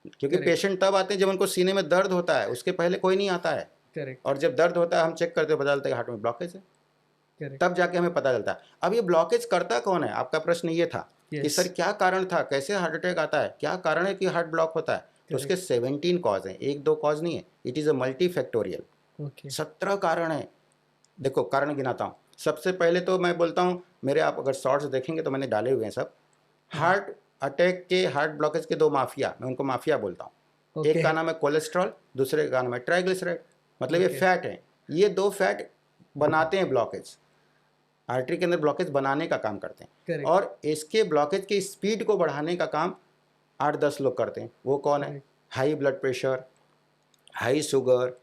क्योंकि करेक्ट पेशेंट तब आते हैं जब उनको सीने में दर्द होता है, उसके पहले कोई नहीं आता है। करेक्ट और जब दर्द होता है, हम चेक करते हैं, पता चलता है कि हार्ट में ब्लॉकेज है, करेक्ट। तब जाके हमें पता चलता है। अब ये ब्लॉकेज करता कौन है? आपका प्रश्न ये था कि यस। सर क्या कारण था, कैसे हार्ट अटैक आता है, क्या कारण है कि हार्ट ब्लॉक होता है? तो उसके करेक्ट। 17 कॉज हैं, एक दो कॉज नहीं है, it is a multi factorial. Okay. 17 कारण है। देखो कारण गिनाता हूँ। सबसे पहले तो मैं बोलता हूँ, मेरे आप अगर शॉर्ट्स देखेंगे तो मैंने डाले हुए हैं सब। हार्ट अटैक के, हार्ट ब्लॉकेज के दो माफिया, मैं उनको माफिया बोलता हूँ। एक ओके। का नाम है कोलेस्ट्रॉल, दूसरे का नाम है ट्राइग्लिसराइड। मतलब ये ओके। फैट है, ये दो फैट बनाते हैं ब्लॉकेज, आर्टरी के अंदर ब्लॉकेज बनाने का काम करते हैं। करेक्ट। और इसके ब्लॉकेज की स्पीड को बढ़ाने का काम 8-10 लोग करते हैं। वो कौन है? Correct. High blood pressure, high sugar,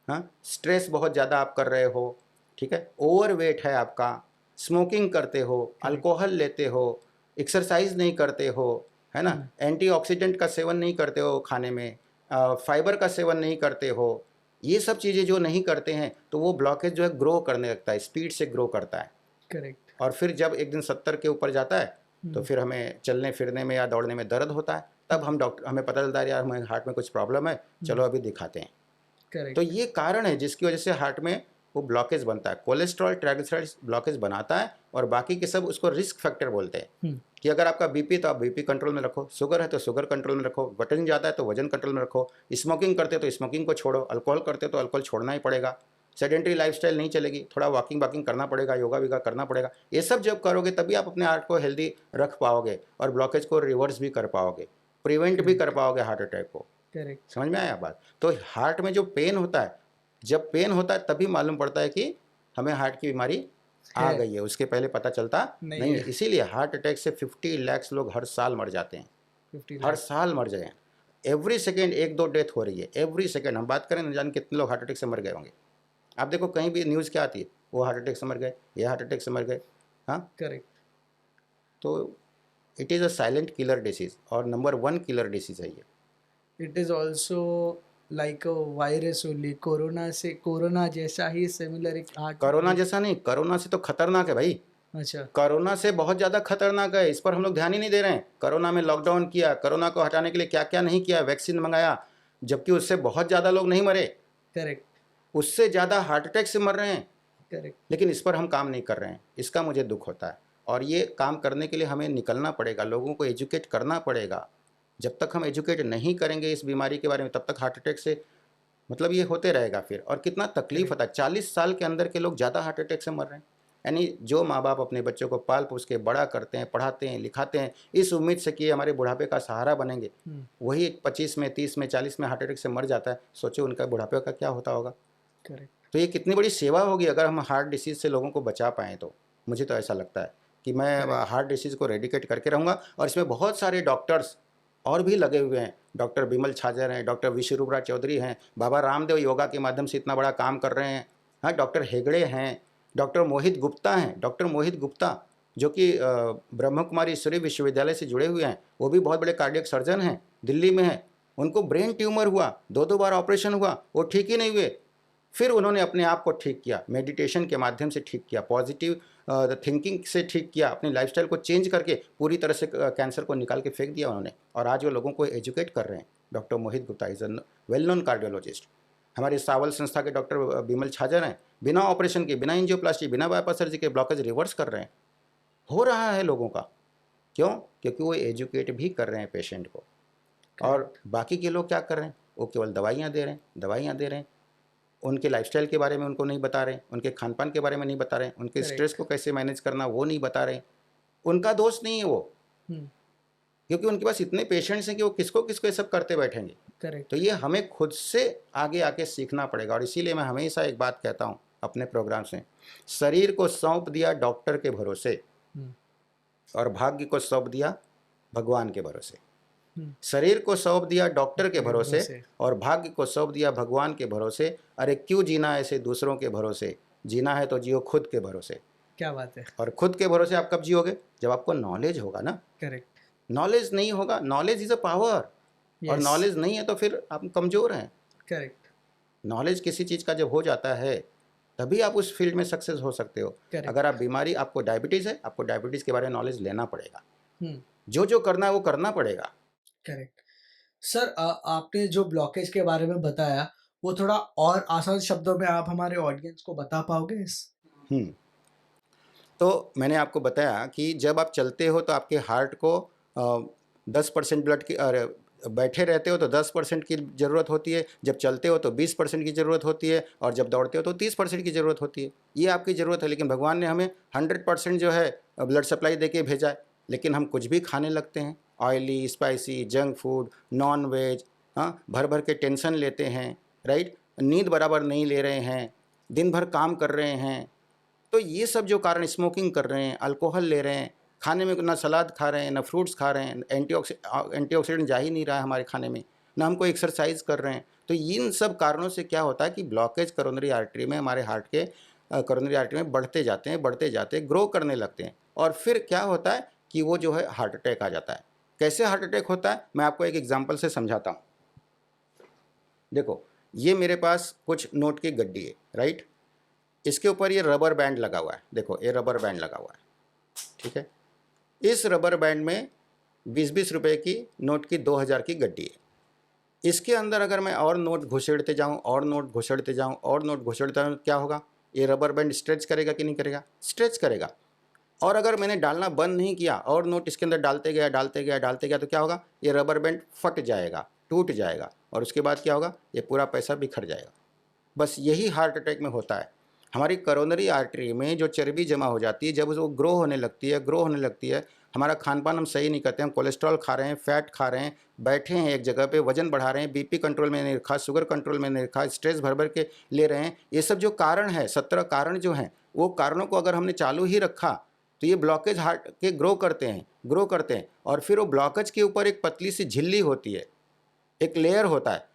हाँ, स्ट्रेस बहुत ज़्यादा आप कर रहे हो, ठीक है, ओवर वेट है आपका, स्मोकिंग करते हो, अल्कोहल लेते हो, एक्सरसाइज नहीं करते हो, है ना, एंटीऑक्सीडेंट का सेवन नहीं करते हो खाने में, फाइबर का सेवन नहीं करते हो, ये सब चीज़ें जो नहीं करते हैं, तो वो ब्लॉकेज जो है ग्रो करने लगता है, स्पीड से ग्रो करता है। करेक्ट। और फिर जब एक दिन 70 के ऊपर जाता है, तो फिर हमें चलने फिरने में या दौड़ने में दर्द होता है। तब हम डॉक्टर, हमें पता चलता है यार हमें हार्ट में कुछ प्रॉब्लम है, चलो अभी दिखाते हैं। तो करेक्ट। ये कारण है जिसकी वजह से हार्ट में वो ब्लॉकेज बनता है। कोलेस्ट्रॉल, ट्राइग्लिसराइड्स ब्लॉकेज बनाता है, और बाकी के सब उसको रिस्क फैक्टर बोलते हैं। कि अगर आपका बीपी तो आप बीपी कंट्रोल में रखो, शुगर है तो शुगर कंट्रोल में रखो, वजन ज़्यादा है तो वजन कंट्रोल में रखो, स्मोकिंग करते तो स्मोकिंग को छोड़ो, अल्कोहल करते तो अल्कोहल छोड़ना ही पड़ेगा, सेडेंटरी लाइफस्टाइल नहीं चलेगी, थोड़ा वॉकिंग वॉकिंग करना पड़ेगा, योगा वीगा करना पड़ेगा। ये सब जब करोगे तभी आप अपने हार्ट को हेल्दी रख पाओगे और ब्लॉकेज को रिवर्स भी कर पाओगे, प्रिवेंट भी कर पाओगे हार्ट अटैक को। करेक्ट। समझ में आया बात? तो हार्ट में जो पेन होता है, जब पेन होता है तभी मालूम पड़ता है कि हमें हार्ट की बीमारी आ है। गई है, उसके पहले पता चलता नहीं नहीं है। है। इसीलिए हार्ट अटैक से 50 लाख लोग हर साल मर जाते हैं, 50 हर लाख। साल मर जाए। एवरी सेकेंड एक दो डेथ हो रही है, एवरी सेकेंड। हम बात करें न जाने कितने लोग हार्ट अटैक से मर गए होंगे। आप देखो कहीं भी न्यूज़ क्या आती है, वो हार्ट अटैक से मर गए, ये हार्ट अटैक से मर गए। हाँ, करेक्ट। तो it is a silent killer disease, और नंबर 1 किलर डिसीज़ है ये। It is also like a virus only, corona से, कोरोना जैसा ही सिमिलर एक हार्ट। कोरोना जैसा नहीं, कोरोना से तो खतरनाक है भाई, अच्छा। कोरोना से बहुत ज़्यादा खतरनाक है। इस पर हम लोग ध्यान ही नहीं दे रहे हैं। कोरोना में लॉकडाउन किया, कोरोना को हटाने के लिए क्या क्या नहीं किया, वैक्सीन मंगाया, जबकि उससे बहुत ज़्यादा लोग नहीं मरे, करेक्ट। उससे ज़्यादा हार्ट अटैक से मर रहे हैं। करेक्ट। लेकिन इस पर हम काम नहीं कर रहे हैं, इसका मुझे दुख होता है। और ये काम करने के लिए हमें निकलना पड़ेगा, लोगों को एजुकेट करना पड़ेगा। जब तक हम एजुकेट नहीं करेंगे इस बीमारी के बारे में, तब तक हार्ट अटैक से मतलब ये होते रहेगा फिर। और कितना तकलीफ करेक्ट। होता है, 40 साल के अंदर के लोग ज़्यादा हार्ट अटैक से मर रहे हैं। यानी जो माँ बाप अपने बच्चों को पाल पोस के बड़ा करते हैं, पढ़ाते हैं, लिखाते हैं, इस उम्मीद से कि ये हमारे बुढ़ापे का सहारा बनेंगे, वही 25 में, 30 में, 40 में हार्ट अटैक से मर जाता है। सोचो उनका बुढ़ापे का क्या होता होगा। करेक्ट। तो ये कितनी बड़ी सेवा होगी अगर हम हार्ट डिसीज़ से लोगों को बचा पाएँ तो। मुझे तो ऐसा लगता है कि मैं करेक्ट। हार्ट डिसीज़ को रेडिकेट करके रहूँगा। और इसमें बहुत सारे डॉक्टर्स और भी लगे हुए हैं। डॉक्टर बिमल छाजर हैं, डॉक्टर विश्वरूपरा चौधरी हैं, बाबा रामदेव योगा के माध्यम से इतना बड़ा काम कर रहे हैं। हाँ, डॉक्टर हेगड़े हैं, डॉक्टर मोहित गुप्ता हैं, डॉक्टर मोहित गुप्ता जो कि ब्रह्म कुमारी ईश्वरीय विश्वविद्यालय से जुड़े हुए हैं। वो भी बहुत बड़े कार्डियक सर्जन हैं, दिल्ली में हैं। उनको ब्रेन ट्यूमर हुआ, 2-2 बार ऑपरेशन हुआ, वो ठीक ही नहीं हुए। फिर उन्होंने अपने आप को ठीक किया, मेडिटेशन के माध्यम से ठीक किया, पॉजिटिव थिंकिंग से ठीक किया, अपनी लाइफस्टाइल को चेंज करके पूरी तरह से कैंसर को निकाल के फेंक दिया उन्होंने। और आज वो लोगों को एजुकेट कर रहे हैं। Doctor Mohit Gupta is a well known cardiologist. हमारे सावल संस्था के डॉक्टर बिमल छाजर हैं, बिना ऑपरेशन के, बिना एंजियोप्लास्टी, बिना बाईपास सर्जरी के ब्लॉकेज रिवर्स कर रहे हैं। हो रहा है लोगों का। क्यों? क्योंकि वो एजुकेट भी कर रहे हैं पेशेंट को। और बाकी के लोग क्या कर रहे हैं? वो केवल दवाइयाँ दे रहे हैं, दवाइयाँ दे रहे हैं। उनके लाइफस्टाइल के बारे में उनको नहीं बता रहे हैं, उनके खान-पान के बारे में नहीं बता रहे हैं, उनके स्ट्रेस करेक्ट। को कैसे मैनेज करना वो नहीं बता रहे हैं। उनका दोष नहीं है वो, हम्म। क्योंकि उनके पास इतने पेशेंट्स हैं कि वो किसको-किसको ये सब करते बैठेंगे। करेक्ट। तो ये हमें खुद से आगे आके सीखना पड़ेगा। और इसीलिए मैं हमेशा एक बात कहता हूँ अपने प्रोग्राम्स में, शरीर को सौंप दिया डॉक्टर के भरोसे और भाग्य को सौंप दिया भगवान के भरोसे। शरीर को सौंप दिया डॉक्टर के भरोसे और भाग्य को सौंप दिया भगवान के भरोसे। अरे क्यों जीना ऐसे दूसरों के भरोसे, जीना है तो जियो खुद के भरोसे। क्या बात है। और खुद के भरोसे आप कब जियोगे? जब आपको नॉलेज होगा ना। करेक्ट। नॉलेज नहीं होगा, नॉलेज इज़ अ पावर। और यस। नॉलेज नहीं है तो फिर आप कमज़ोर हैं। करेक्ट। नॉलेज किसी चीज़ का जब हो जाता है तभी आप उस फील्ड में सक्सेस हो सकते हो। करेक्ट। अगर आप बीमारी, आपको डायबिटीज़ है, आपको डायबिटीज़ के बारे में नॉलेज लेना पड़ेगा। हम्म। जो करना है वो करना पड़ेगा। करेक्ट। सर, आपने जो ब्लॉकेज के बारे में बताया, वो थोड़ा और आसान शब्दों में आप हमारे ऑडियंस को बता पाओगे इस? हुँ। तो मैंने आपको बताया कि जब आप चलते हो तो आपके हार्ट को 10% ब्लड की, बैठे रहते हो तो 10% की ज़रूरत होती है, जब चलते हो तो 20% की ज़रूरत होती है और जब दौड़ते हो तो 30% की ज़रूरत होती है। ये आपकी ज़रूरत है, लेकिन भगवान ने हमें 100% जो है ब्लड सप्लाई दे के भेजा है। लेकिन हम कुछ भी खाने लगते हैं, oily, spicy, junk food, non veg, हाँ, भर-भर के टेंशन लेते हैं, राइट? नींद बराबर नहीं ले रहे हैं, दिन भर काम कर रहे हैं। तो ये सब जो कारण, स्मोकिंग कर रहे हैं, अल्कोहल ले रहे हैं, खाने में ना सलाद खा रहे हैं, ना फ्रूट्स खा रहे हैं, एंटीऑक्सीडेंट जा ही नहीं रहा है हमारे खाने में, ना हम कोई एक्सरसाइज कर रहे हैं। तो इन सब कारणों से क्या होता है कि ब्लॉकेज करोनरी आर्टरी में, हमारे हार्ट के करोनरी आर्टरी में बढ़ते जाते ग्रो करने लगते हैं। और फिर क्या होता है कि वो जो है हार्ट अटैक आ जाता है। कैसे हार्ट अटैक होता है, मैं आपको एक एग्जाम्पल से समझाता हूँ। देखो, ये मेरे पास कुछ नोट की गड्डी है, राइट? इसके ऊपर ये रबर बैंड लगा हुआ है। देखो, ये रबर बैंड लगा हुआ है, ठीक है? इस रबर बैंड में 20-20 रुपए की नोट की 2000 की गड्डी है। इसके अंदर अगर मैं और नोट घुसेड़ते जाऊं और नोट घुसेड़ते जाऊं और नोट घुसेड़ते जाऊं, क्या होगा? ये रबर बैंड स्ट्रेच करेगा कि नहीं करेगा? स्ट्रेच करेगा। और अगर मैंने डालना बंद नहीं किया और नोट इसके अंदर डालते गया तो क्या होगा? ये रबर बैंड फट जाएगा, टूट जाएगा और उसके बाद क्या होगा? ये पूरा पैसा बिखर जाएगा। बस यही हार्ट अटैक में होता है। हमारी करोनरी आर्टरी में जो चर्बी जमा हो जाती है, जब वो ग्रो होने लगती है, हमारा खान-पान हम सही नहीं करते, हम कोलेस्ट्रॉल खा रहे हैं, फैट खा रहे हैं, बैठे हैं एक जगह पे, वज़न बढ़ा रहे हैं, बीपी कंट्रोल में नहीं रखा, शुगर कंट्रोल में नहीं रखा, स्ट्रेस भर-भर के ले रहे हैं। ये सब जो कारण है, 17 कारण जो हैं, वो कारणों को अगर हमने चालू ही रखा, तो ये ब्लॉकेज हार्ट के ग्रो करते हैं और फिर वो ब्लॉकेज के ऊपर एक पतली सी झिल्ली होती है, एक लेयर होता है,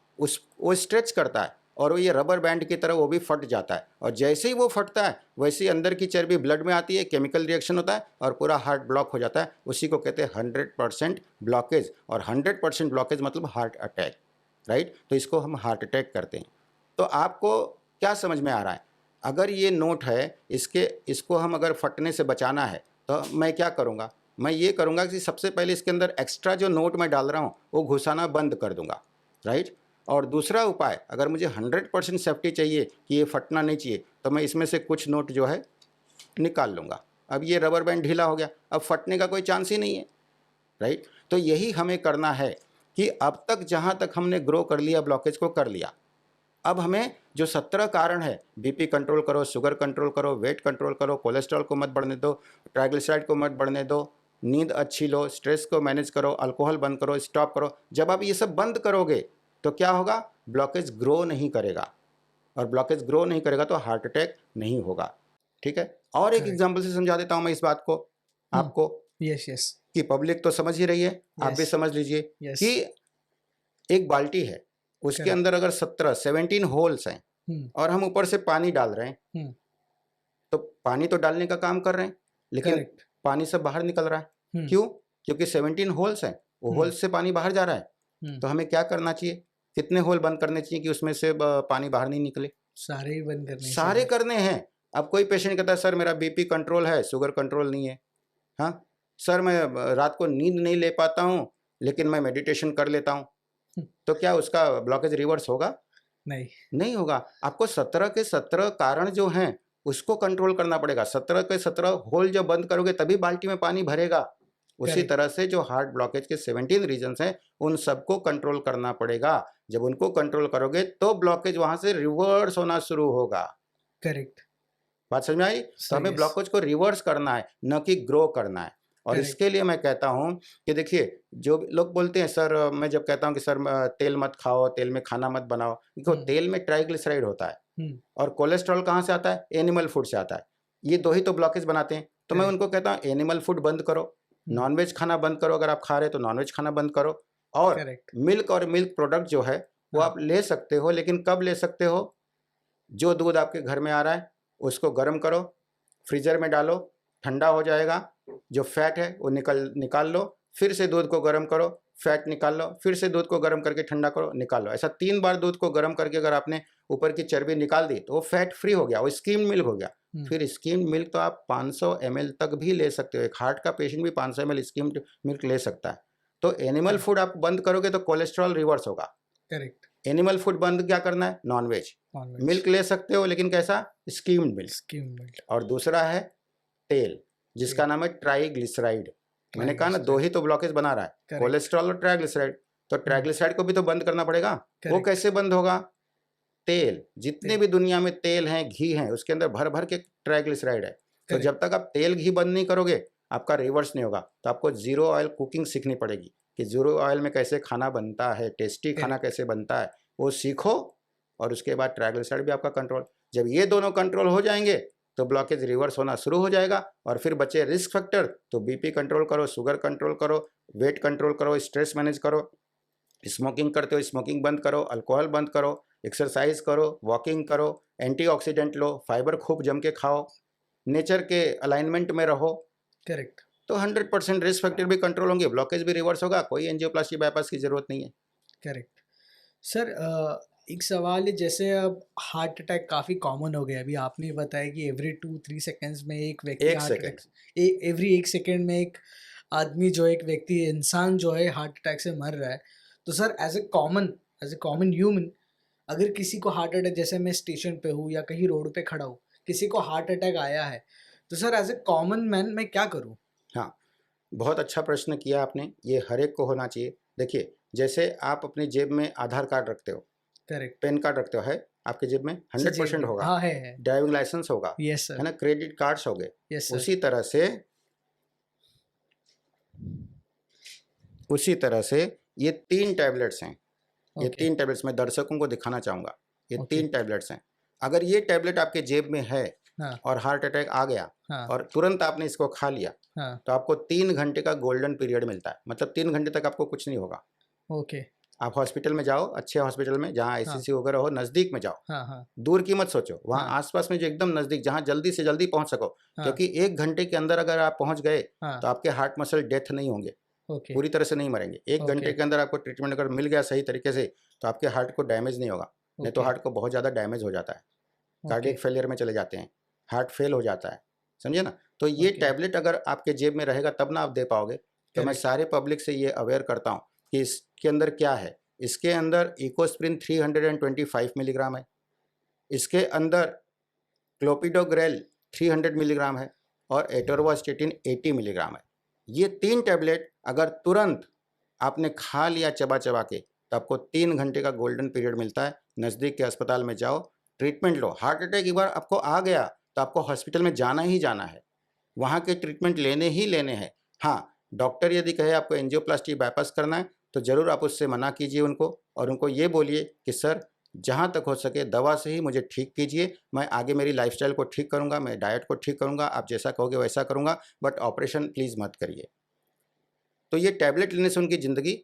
वो स्ट्रेच करता है और वो ये रबर बैंड की तरह वो भी फट जाता है। और जैसे ही वो फटता है, वैसे ही अंदर की चर्बी ब्लड में आती है, केमिकल रिएक्शन होता है और पूरा हार्ट ब्लॉक हो जाता है। उसी को कहते हैं 100% ब्लॉकेज। और 100% ब्लॉकेज मतलब हार्ट अटैक, राइट? तो इसको हम हार्ट अटैक करते हैं। तो आपको क्या समझ में आ रहा है? अगर ये नोट है, इसको हम अगर फटने से बचाना है, तो मैं क्या करूँगा? मैं ये करूँगा कि सबसे पहले इसके अंदर एक्स्ट्रा जो नोट मैं डाल रहा हूँ, वो घुसाना बंद कर दूँगा, राइट? और दूसरा उपाय, अगर मुझे 100% सेफ्टी चाहिए कि ये फटना नहीं चाहिए, तो मैं इसमें से कुछ नोट जो है निकाल लूँगा। अब ये रबर बैंड ढीला हो गया, अब फटने का कोई चांस ही नहीं है, राइट। तो यही हमें करना है कि अब तक जहाँ तक हमने ग्रो कर लिया, ब्लॉकेज को कर लिया, अब हमें जो 17 कारण है, बीपी कंट्रोल करो, शुगर कंट्रोल करो, वेट कंट्रोल करो, कोलेस्ट्रॉल को मत बढ़ने दो, ट्राइग्लिसराइड को मत बढ़ने दो, नींद अच्छी लो, स्ट्रेस को मैनेज करो, अल्कोहल बंद करो, स्टॉप करो। जब आप ये सब बंद करोगे तो क्या होगा, ब्लॉकेज ग्रो नहीं करेगा, और ब्लॉकेज ग्रो नहीं करेगा तो हार्ट अटैक नहीं होगा। ठीक है, और एक करेक्ट। एग्जाम्पल से समझा देता हूँ मैं इस बात को आपको, यस यस कि पब्लिक तो समझ ही रही है, आप भी यस समझ लीजिए यस। कि एक बाल्टी है, उसके करेक्ट। अंदर अगर 17 होल्स हैं और हम ऊपर से पानी डाल रहे हैं, तो पानी तो डालने का काम कर रहे हैं, लेकिन करेक्ट। पानी सब बाहर निकल रहा है। क्यों? क्योंकि 17 होल्स हैं, वो होल्स से पानी बाहर जा रहा है। तो हमें क्या करना चाहिए, कितने होल बंद करने चाहिए कि उसमें से पानी बाहर नहीं निकले? सारे ही बंद करने सारे करने हैं। अब कोई पेशेंट कहता है सर मेरा बीपी कंट्रोल है, शुगर कंट्रोल नहीं है। हाँ सर, मैं रात को नींद नहीं ले पाता हूँ, लेकिन मैं मेडिटेशन कर लेता हूँ। तो क्या उसका ब्लॉकेज रिवर्स होगा? नहीं होगा। आपको 17 के 17 कारण जो हैं उसको कंट्रोल करना पड़ेगा। 17 के 17 होल जब बंद करोगे तभी बाल्टी में पानी भरेगा। उसी करेक्ट। तरह से जो हार्ट ब्लॉकेज के 17 रीजन्स हैं उन सबको कंट्रोल करना पड़ेगा। जब उनको कंट्रोल करोगे तो ब्लॉकेज वहां से रिवर्स होना शुरू होगा। करेक्ट। बात समझ में आई? तो हमें ब्लॉकेज को रिवर्स करना है, न कि ग्रो करना है। और Correct. इसके लिए मैं कहता हूं कि देखिए, जो लोग बोलते हैं सर, मैं जब कहता हूं कि सर तेल मत खाओ, तेल में खाना मत बनाओ, देखो तेल में ट्राइग्लिसराइड होता है और कोलेस्ट्रॉल कहाँ से आता है? एनिमल फूड से आता है। ये दो ही तो ब्लॉकेज बनाते हैं। तो मैं उनको कहता हूँ एनिमल फूड बंद करो, नॉनवेज खाना बंद करो, अगर आप खा रहे हो तो नॉनवेज खाना बंद करो। और मिल्क और मिल्क प्रोडक्ट जो है वो आप ले सकते हो, लेकिन कब ले सकते हो? जो दूध आपके घर में आ रहा है उसको गर्म करो, फ्रीजर में डालो, ठंडा हो जाएगा, जो फैट है वो निकाल लो, फिर से दूध को गर्म करो, फैट निकाल लो, फिर से दूध को गर्म करके ठंडा करो, निकाल लो। ऐसा 3 बार दूध को गर्म करके अगर आपने ऊपर की चर्बी निकाल दी तो वो फैट फ्री हो गया, वो स्कीम्ड मिल्क हो गया। फिर स्कीम्ड मिल्क तो आप 500 ml तक भी ले सकते हो। एक हार्ट का पेशेंट भी 500 ml स्कीम्ड मिल्क ले सकता है। तो एनिमल फूड आप बंद करोगे तो कोलेस्ट्रॉल रिवर्स होगा। करेक्ट। एनिमल फूड बंद क्या करना है? नॉनवेज। मिल्क ले सकते हो, लेकिन कैसा? Schemed milk. और दूसरा है तेल, जिसका नाम है ट्राइग्लिसराइड। मैंने कहा ना, दो ही तो ब्लॉकेज बना रहा है, कोलेस्ट्रॉल और ट्राइग्लिसराइड। तो ट्राइग्लिसराइड को भी तो बंद करना पड़ेगा। वो कैसे बंद होगा? तेल, जितने भी दुनिया में तेल हैं, घी हैं, उसके अंदर भर भर के ट्राइग्लिसराइड है। तो जब तक आप तेल घी बंद नहीं करोगे आपका रिवर्स नहीं होगा। तो आपको जीरो ऑयल कुकिंग सीखनी पड़ेगी कि जीरो ऑयल में कैसे खाना बनता है, टेस्टी खाना कैसे बनता है, वो सीखो। और उसके बाद ट्राइग्लिसराइड भी आपका कंट्रोल। जब ये दोनों कंट्रोल हो जाएंगे तो ब्लॉकेज रिवर्स होना शुरू हो जाएगा। और फिर बचे रिस्क फैक्टर, तो बीपी कंट्रोल करो, शुगर कंट्रोल करो, वेट कंट्रोल करो, स्ट्रेस मैनेज करो, स्मोकिंग करते हो स्मोकिंग बंद करो, अल्कोहल बंद करो, एक्सरसाइज करो, वॉकिंग करो, एंटीऑक्सीडेंट लो, फाइबर खूब जम के खाओ, नेचर के अलाइनमेंट में रहो। करेक्ट। तो 100% रिस्क फैक्टर भी कंट्रोल होंगे, ब्लॉकेज भी रिवर्स होगा, कोई एंजियोप्लास्टी बाईपास की जरूरत नहीं है। करेक्ट। सर, एक सवाल है, जैसे अब हार्ट अटैक काफ़ी कॉमन हो गया। अभी आपने बताया कि एवरी 2-3 सेकेंड्स में एक व्यक्ति हार्ट अटैक, एवरी 1 सेकेंड में एक आदमी जो, एक व्यक्ति, इंसान जो है हार्ट अटैक से मर रहा है। तो sir, as a common human, अगर किसी को हार्ट अटैक, जैसे मैं स्टेशन पे हूँ या कहीं रोड पे खड़ा हूँ, किसी को हार्ट अटैक आया है, तो sir as a common man मैं क्या करूँ? हाँ, बहुत अच्छा प्रश्न किया आपने, ये हर एक को होना चाहिए। देखिए, जैसे आप अपनी जेब में आधार कार्ड रखते हो, करेक्ट। पैन कार्ड रखते हो, है आपकी जेब में? 100% होगा। हाँ, है। ड्राइविंग लाइसेंस होगा, यस सर। है ना, क्रेडिट कार्ड्स हो गए। Yes sir. उसी तरह से ये 3 टैबलेट्स हैं। ये ओके। 3 टैबलेट्स मैं दर्शकों को दिखाना चाहूँगा। ये ओके। 3 टैबलेट्स हैं। अगर ये टैबलेट आपके जेब में है हाँ। और हार्ट अटैक आ गया हाँ। और तुरंत आपने इसको खा लिया, हाँ। तो आपको 3 घंटे का गोल्डन पीरियड मिलता है। मतलब 3 घंटे तक आपको कुछ नहीं होगा। ओके। आप हॉस्पिटल में जाओ, अच्छे हॉस्पिटल में जहाँ आईसीसी वगैरह हो, नज़दीक में जाओ। हाँ। हाँ। दूर की मत सोचो, वहाँ हाँ। आसपास में जो एकदम नज़दीक, जहाँ जल्दी से जल्दी पहुँच सको। हाँ। क्योंकि 1 घंटे के अंदर अगर आप पहुँच गए हाँ। तो आपके हार्ट मसल डेथ नहीं होंगे, ओके। पूरी तरह से नहीं मरेंगे। 1 घंटे के अंदर आपको ट्रीटमेंट अगर मिल गया सही तरीके से तो आपके हार्ट को डैमेज नहीं होगा। नहीं तो हार्ट को बहुत ज़्यादा डैमेज हो जाता है, कार्डियक फेलियर में चले जाते हैं, हार्ट फेल हो जाता है, समझे ना। तो ये टैबलेट अगर आपके जेब में रहेगा तब ना आप दे पाओगे। तो मैं सारे पब्लिक से ये अवेयर करता हूँ कि इसके अंदर क्या है। इसके अंदर इकोस्प्रिन 325 मिलीग्राम है, इसके अंदर क्लोपिडोग्रेल 300 मिलीग्राम है और एटोरवास्टेटिन 80 मिलीग्राम है। ये 3 टैबलेट अगर तुरंत आपने खा लिया चबा चबा के तो आपको 3 घंटे का गोल्डन पीरियड मिलता है। नज़दीक के अस्पताल में जाओ, ट्रीटमेंट लो। हार्ट अटैक एक बार आपको आ गया तो आपको हॉस्पिटल में जाना ही जाना है, वहाँ के ट्रीटमेंट लेने ही लेने हैं। हाँ, डॉक्टर यदि कहे आपको एंजियोप्लास्टी बाईपास करना है तो ज़रूर आप उससे मना कीजिए उनको, और उनको ये बोलिए कि सर जहाँ तक हो सके दवा से ही मुझे ठीक कीजिए, मैं आगे मेरी लाइफस्टाइल को ठीक करूँगा, मैं डाइट को ठीक करूँगा, आप जैसा कहोगे वैसा करूँगा, बट ऑपरेशन प्लीज़ मत करिए। तो ये टैबलेट लेने से उनकी ज़िंदगी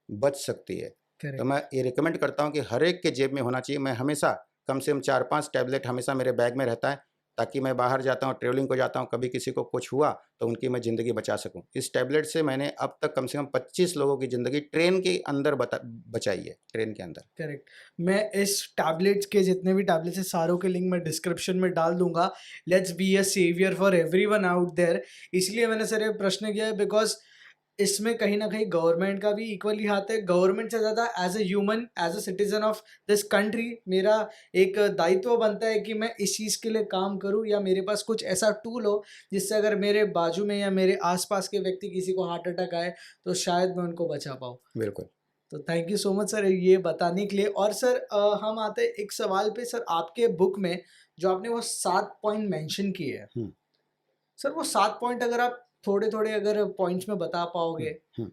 बच सकती है। तो करेक्ट। मैं ये रिकमेंड करता हूँ कि हर एक के जेब में होना चाहिए। मैं हमेशा कम से कम 4-5 टैबलेट हमेशा मेरे बैग में रहता है, ताकि मैं बाहर जाता हूँ, ट्रैवलिंग को जाता हूँ, कभी किसी को कुछ हुआ तो उनकी मैं ज़िंदगी बचा सकूँ। इस टैबलेट से मैंने अब तक कम से कम 25 लोगों की ज़िंदगी ट्रेन के अंदर बचाई है, ट्रेन के अंदर। करेक्ट। मैं इस टैबलेट्स के जितने भी टैबलेट्स हैं सारों के लिंक मैं डिस्क्रिप्शन में डाल दूंगा। Let's be a saviour for everyone out there. इसलिए मैंने सर ये प्रश्न किया है बिकॉज इसमें कहीं ना कहीं गवर्नमेंट का भी इक्वली हाथ है। गवर्नमेंट से ज़्यादा as a human, as a citizen of this country मेरा एक दायित्व बनता है कि मैं इस चीज़ के लिए काम करूं, या मेरे पास कुछ ऐसा टूल हो जिससे अगर मेरे बाजू में या मेरे आसपास के व्यक्ति किसी को हार्ट अटैक आए तो शायद मैं उनको बचा पाऊँ। बिल्कुल। तो thank you so much sir ये बताने के लिए। और सर हम आते हैं एक सवाल पे। सर आपके बुक में जो आपने वो 7 पॉइंट मेंशन किए हैं, हुँ, सर वो 7 पॉइंट अगर आप थोड़े-थोड़े अगर पॉइंट्स में बता हुँ, पाओगे? हुँ।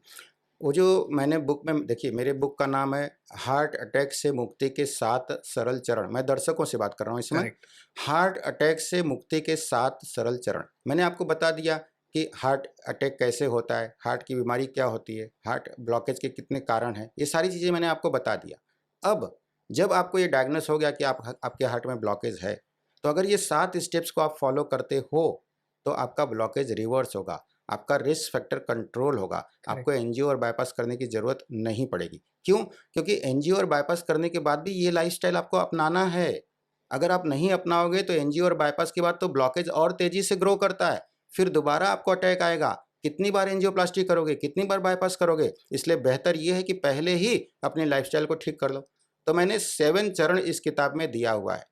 वो जो मैंने बुक में, देखिए मेरे बुक का नाम है हार्ट अटैक से मुक्ति के 7 सरल चरण। मैं दर्शकों से बात कर रहा हूँ इस समय। करेक्ट। हार्ट अटैक से मुक्ति के 7 सरल चरण। मैंने आपको बता दिया कि हार्ट अटैक कैसे होता है, हार्ट की बीमारी क्या होती है, हार्ट ब्लॉकेज के कितने कारण हैं, ये सारी चीज़ें मैंने आपको बता दिया। अब जब आपको ये डायग्नोस हो गया कि आपके हार्ट में ब्लॉकेज है, तो अगर ये 7 स्टेप्स को आप फॉलो करते हो, तो आपका ब्लॉकेज रिवर्स होगा, आपका रिस्क फैक्टर कंट्रोल होगा, करेक्ट। आपको एंजियो और बाईपास करने की ज़रूरत नहीं पड़ेगी। क्यों? क्योंकि एंजियो और बाईपास करने के बाद भी ये लाइफ़स्टाइल आपको अपनाना है। अगर आप नहीं अपनाओगे तो एंजियो और बाईपास के बाद तो ब्लॉकेज और तेज़ी से ग्रो करता है, फिर दोबारा आपको अटैक आएगा। कितनी बार एंजियोप्लास्टी करोगे, कितनी बार बाईपास करोगे? इसलिए बेहतर ये है कि पहले ही अपनी लाइफ़स्टाइल को ठीक कर लो। तो मैंने 7 चरण इस किताब में दिया हुआ है।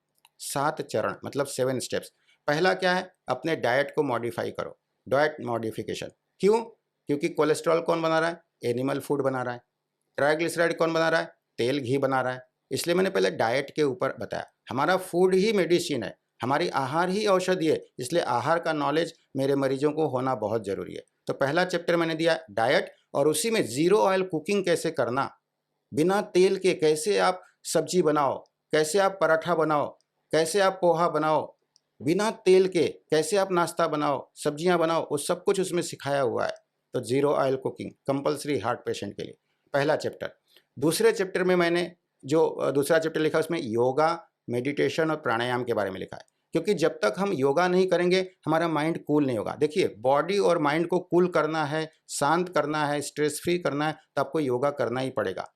7 चरण मतलब 7 स्टेप्स। पहला क्या है? अपने डाइट को मॉडिफ़ाई करो। Diet modification. क्यों? क्योंकि कोलेस्ट्रॉल कौन बना रहा है? एनिमल फूड बना रहा है। ट्राइग्लिसराइड कौन बना रहा है? तेल घी बना रहा है। इसलिए मैंने पहले डाइट के ऊपर बताया। हमारा फूड ही मेडिसिन है, हमारी आहार ही औषधि है, इसलिए आहार का नॉलेज मेरे मरीजों को होना बहुत ज़रूरी है। तो पहला चैप्टर मैंने दिया डाइट, और उसी में ज़ीरो ऑयल कुकिंग कैसे करना, बिना तेल के कैसे आप सब्जी बनाओ, कैसे आप पराठा बनाओ, कैसे आप पोहा बनाओ, बिना तेल के कैसे आप नाश्ता बनाओ, सब्जियां बनाओ, वो सब कुछ उसमें सिखाया हुआ है। तो zero oil cooking compulsory heart patient के लिए, पहला चैप्टर। दूसरे चैप्टर में मैंने जो दूसरा चैप्टर लिखा उसमें योगा, मेडिटेशन और प्राणायाम के बारे में लिखा है। क्योंकि जब तक हम योगा नहीं करेंगे हमारा माइंड कूल नहीं होगा। देखिए, बॉडी और माइंड को कूल करना है, शांत करना है, स्ट्रेस फ्री करना है, तो आपको योगा करना ही पड़ेगा।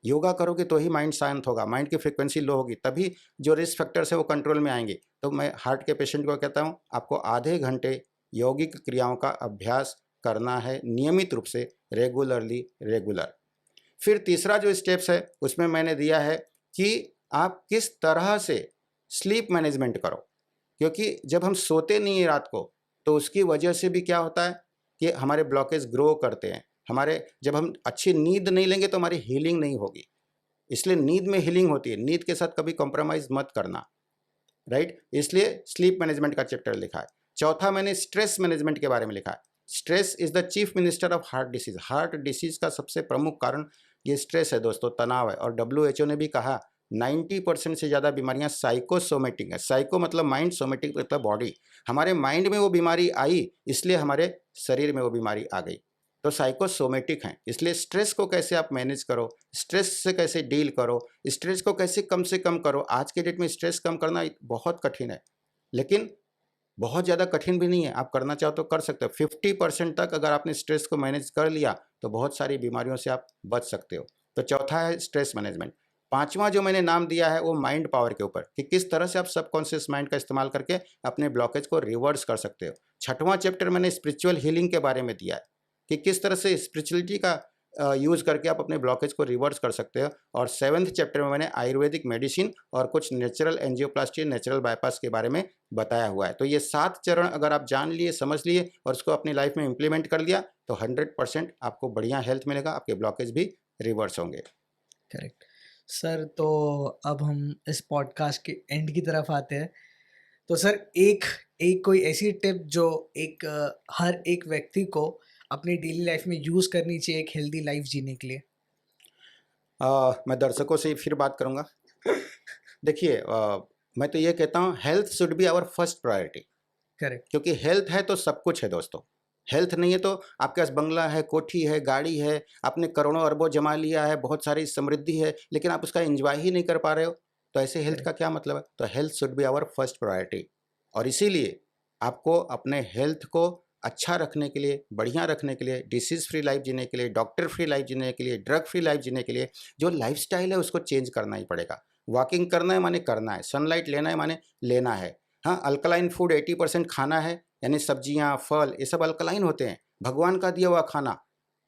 योगा करोगे तो ही माइंड शांत होगा, माइंड की फ्रिक्वेंसी लो होगी, तभी जो रिस्क फैक्टर्स है वो कंट्रोल में आएंगे। तो मैं हार्ट के पेशेंट को कहता हूँ, आपको आधे घंटे यौगिक क्रियाओं का अभ्यास करना है नियमित रूप से, रेगुलर। फिर तीसरा जो स्टेप्स है उसमें मैंने दिया है कि आप किस तरह से स्लीप मैनेजमेंट करो। क्योंकि जब हम सोते नहीं हैं रात को तो उसकी वजह से भी क्या होता है कि हमारे ब्लॉकेज ग्रो करते हैं। हमारे जब हम अच्छी नींद नहीं लेंगे तो हमारी हीलिंग नहीं होगी, इसलिए नींद में हीलिंग होती है। नींद के साथ कभी कॉम्प्रोमाइज़ मत करना, राइट? इसलिए स्लीप मैनेजमेंट का चैप्टर लिखा है। चौथा मैंने स्ट्रेस मैनेजमेंट के बारे में लिखा है। Stress is the chief minister of heart disease. Heart disease का सबसे प्रमुख कारण ये स्ट्रेस है दोस्तों, तनाव है। और WHO ने भी कहा 90% से ज़्यादा बीमारियां साइकोसोमेटिक है। साइको मतलब माइंड, सोमेटिक मतलब बॉडी। हमारे माइंड में वो बीमारी आई इसलिए हमारे शरीर में वो बीमारी आ गई। तो साइकोसोमेटिक हैं। इसलिए स्ट्रेस को कैसे आप मैनेज करो, स्ट्रेस से कैसे डील करो, स्ट्रेस को कैसे कम से कम करो। आज के डेट में स्ट्रेस कम करना बहुत कठिन है, लेकिन बहुत ज़्यादा कठिन भी नहीं है। आप करना चाहो तो कर सकते हो। 50% तक अगर आपने स्ट्रेस को मैनेज कर लिया तो बहुत सारी बीमारियों से आप बच सकते हो। तो चौथा है स्ट्रेस मैनेजमेंट। पांचवा जो मैंने नाम दिया है वो माइंड पावर के ऊपर, कि किस तरह से आप सबकॉन्शियस माइंड का इस्तेमाल करके अपने ब्लॉकेज को रिवर्स कर सकते हो। छठवां चैप्टर मैंने स्पिरिचुअल हीलिंग के बारे में दिया है कि किस तरह से स्पिरिचुअलिटी का यूज़ करके आप अपने ब्लॉकेज को रिवर्स कर सकते हो। और 7th चैप्टर में मैंने आयुर्वेदिक मेडिसिन और कुछ नेचुरल एंजियोप्लास्टी, नेचुरल बाईपास के बारे में बताया हुआ है। तो ये 7 चरण अगर आप जान लिए, समझ लिए और उसको अपनी लाइफ में इम्प्लीमेंट कर लिया तो 100% आपको बढ़िया हेल्थ मिलेगा, आपके ब्लॉकेज भी रिवर्स होंगे। Correct sir. तो अब हम इस पॉडकास्ट के एंड की तरफ आते हैं। तो सर एक एक कोई ऐसी टिप जो हर एक व्यक्ति को अपनी डेली लाइफ में यूज़ करनी चाहिए एक हेल्दी लाइफ जीने के लिए। मैं दर्शकों से फिर बात करूँगा। देखिए, मैं तो ये कहता हूँ health should be our first priority, correct. क्योंकि हेल्थ है तो सब कुछ है दोस्तों। हेल्थ नहीं है तो आपके पास बंगला है, कोठी है, गाड़ी है, आपने करोड़ों अरबों जमा लिया है, बहुत सारी समृद्धि है, लेकिन आप उसका एंजॉय ही नहीं कर पा रहे हो, तो ऐसे हेल्थ का करेक्ट। क्या मतलब है? तो health should be our first priority. और इसीलिए आपको अपने हेल्थ को अच्छा रखने के लिए, बढ़िया रखने के लिए, डिसीज़ फ्री लाइफ जीने के लिए, डॉक्टर फ्री लाइफ जीने के लिए, ड्रग फ्री लाइफ जीने के लिए जो लाइफ़स्टाइल है उसको चेंज करना ही पड़ेगा। वॉकिंग करना है माने करना है, सनलाइट लेना है माने लेना है। हाँ, अल्कलाइन फूड 80% खाना है, यानी सब्जियाँ, फल ये सब अल्कलाइन होते हैं, भगवान का दिया हुआ खाना।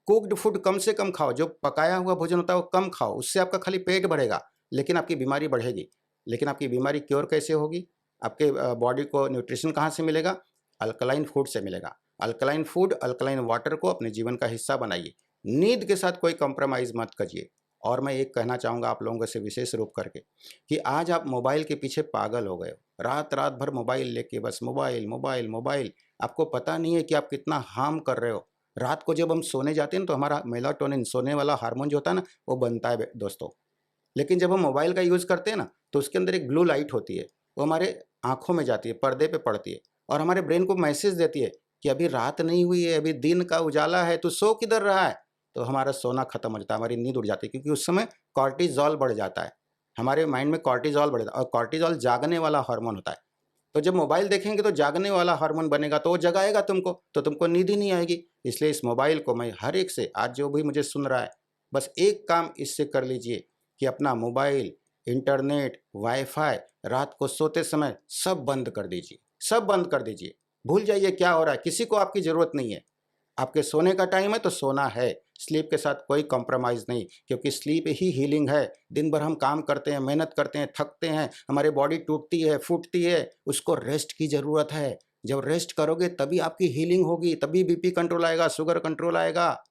कुक्ड फूड कम से कम खाओ, जो पकाया हुआ भोजन होता है वो कम खाओ, उससे आपका खाली पेट बढ़ेगा, लेकिन आपकी बीमारी बढ़ेगी। लेकिन आपकी बीमारी क्योर कैसे होगी? आपके बॉडी को न्यूट्रिशन कहाँ से मिलेगा? अल्कलाइन फूड से मिलेगा। अल्कलाइन फूड, अल्कलाइन वाटर को अपने जीवन का हिस्सा बनाइए। नींद के साथ कोई कॉम्प्रोमाइज़ मत करिए। और मैं एक कहना चाहूँगा आप लोगों से विशेष रूप करके कि आज आप मोबाइल के पीछे पागल हो गए हो। रात-रात भर मोबाइल लेके बस मोबाइल, मोबाइल, मोबाइल। आपको पता नहीं है कि आप कितना हार्म कर रहे हो। रात को जब हम सोने जाते हैं ना तो हमारा मेलाटोनिन, सोने वाला हार्मोन जो होता है ना, वो बनता है दोस्तों। लेकिन जब हम मोबाइल का यूज़ करते हैं ना तो उसके अंदर एक ब्लू लाइट होती है, वो हमारे आँखों में जाती है, पर्दे पे पड़ती है और हमारे ब्रेन को मैसेज देती है कि अभी रात नहीं हुई है, अभी दिन का उजाला है, तू सो किधर रहा है? तो हमारा सोना खत्म हो जाता है, हमारी नींद उड़ जाती है, क्योंकि उस समय कॉर्टिज़ोल बढ़ जाता है। हमारे माइंड में कॉर्टिज़ोल बढ़ जाता है और कॉर्टिज़ोल जागने वाला हार्मोन होता है। तो जब मोबाइल देखेंगे तो जागने वाला हार्मोन बनेगा, तो वो जगाएगा तुमको, तो तुमको नींद ही नहीं आएगी। इसलिए इस मोबाइल को मैं हर एक से, आज जो भी मुझे सुन रहा है, बस एक काम इससे कर लीजिए कि अपना मोबाइल, इंटरनेट, वाईफ़ाई रात को सोते समय सब बंद कर दीजिए, सब बंद कर दीजिए। भूल जाइए क्या हो रहा है, किसी को आपकी ज़रूरत नहीं है। आपके सोने का टाइम है तो सोना है, स्लीप के साथ कोई कॉम्प्रोमाइज़ नहीं, क्योंकि स्लीप ही हीलिंग है। दिन भर हम काम करते हैं, मेहनत करते हैं, थकते हैं, हमारी बॉडी टूटती है, फूटती है, उसको रेस्ट की ज़रूरत है। जब रेस्ट करोगे तभी आपकी हीलिंग होगी, तभी बीपी कंट्रोल आएगा, शुगर कंट्रोल आएगा।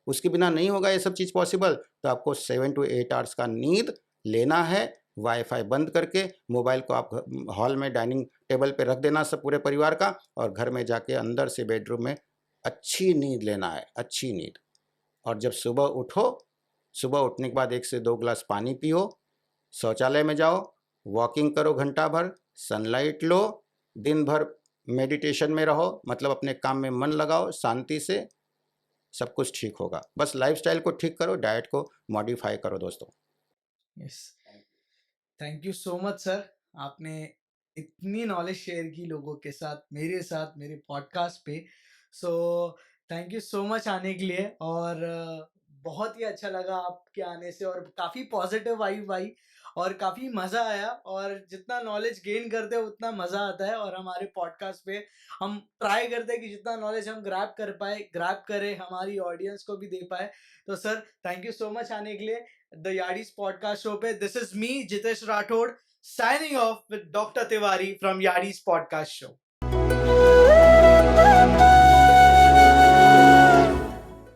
उसके बिना नहीं होगा ये सब चीज़ पॉसिबल। तो आपको 7 टू 8 आवर्स का नींद लेना है, वाईफ़ाई बंद करके। मोबाइल को आप हॉल में डाइनिंग टेबल पे रख देना सब पूरे परिवार का, और घर में जाके अंदर से बेडरूम में अच्छी नींद लेना है, अच्छी नींद। और जब सुबह उठो, सुबह उठने के बाद 1 से 2 ग्लास पानी पियो, शौचालय में जाओ, वॉकिंग करो घंटा भर, सनलाइट लो, दिन भर मेडिटेशन में रहो, मतलब अपने काम में मन लगाओ शांति से, सब कुछ ठीक होगा। बस लाइफ़स्टाइल को ठीक करो, डाइट को मॉडिफ़ाई करो दोस्तों। Yes. Thank you so much sir. आपने इतनी नॉलेज शेयर की लोगों के साथ मेरे पॉडकास्ट पे। So thank you so much आने के लिए। और बहुत ही अच्छा लगा आपके आने से और काफ़ी पॉजिटिव वाइब आई और काफ़ी मज़ा आया। और जितना नॉलेज गेन करते हैं उतना मज़ा आता है। और हमारे पॉडकास्ट पे हम ट्राई करते हैं कि जितना नॉलेज हम ग्रैब कर पाए, ग्रैब करें, हमारी ऑडियंस को भी दे पाए। तो sir thank you so much आने के लिए द याडीज पॉडकास्ट शो पे। This is me Jitesh Rathore signing off with Dr. Tiwari from Yadi's podcast show.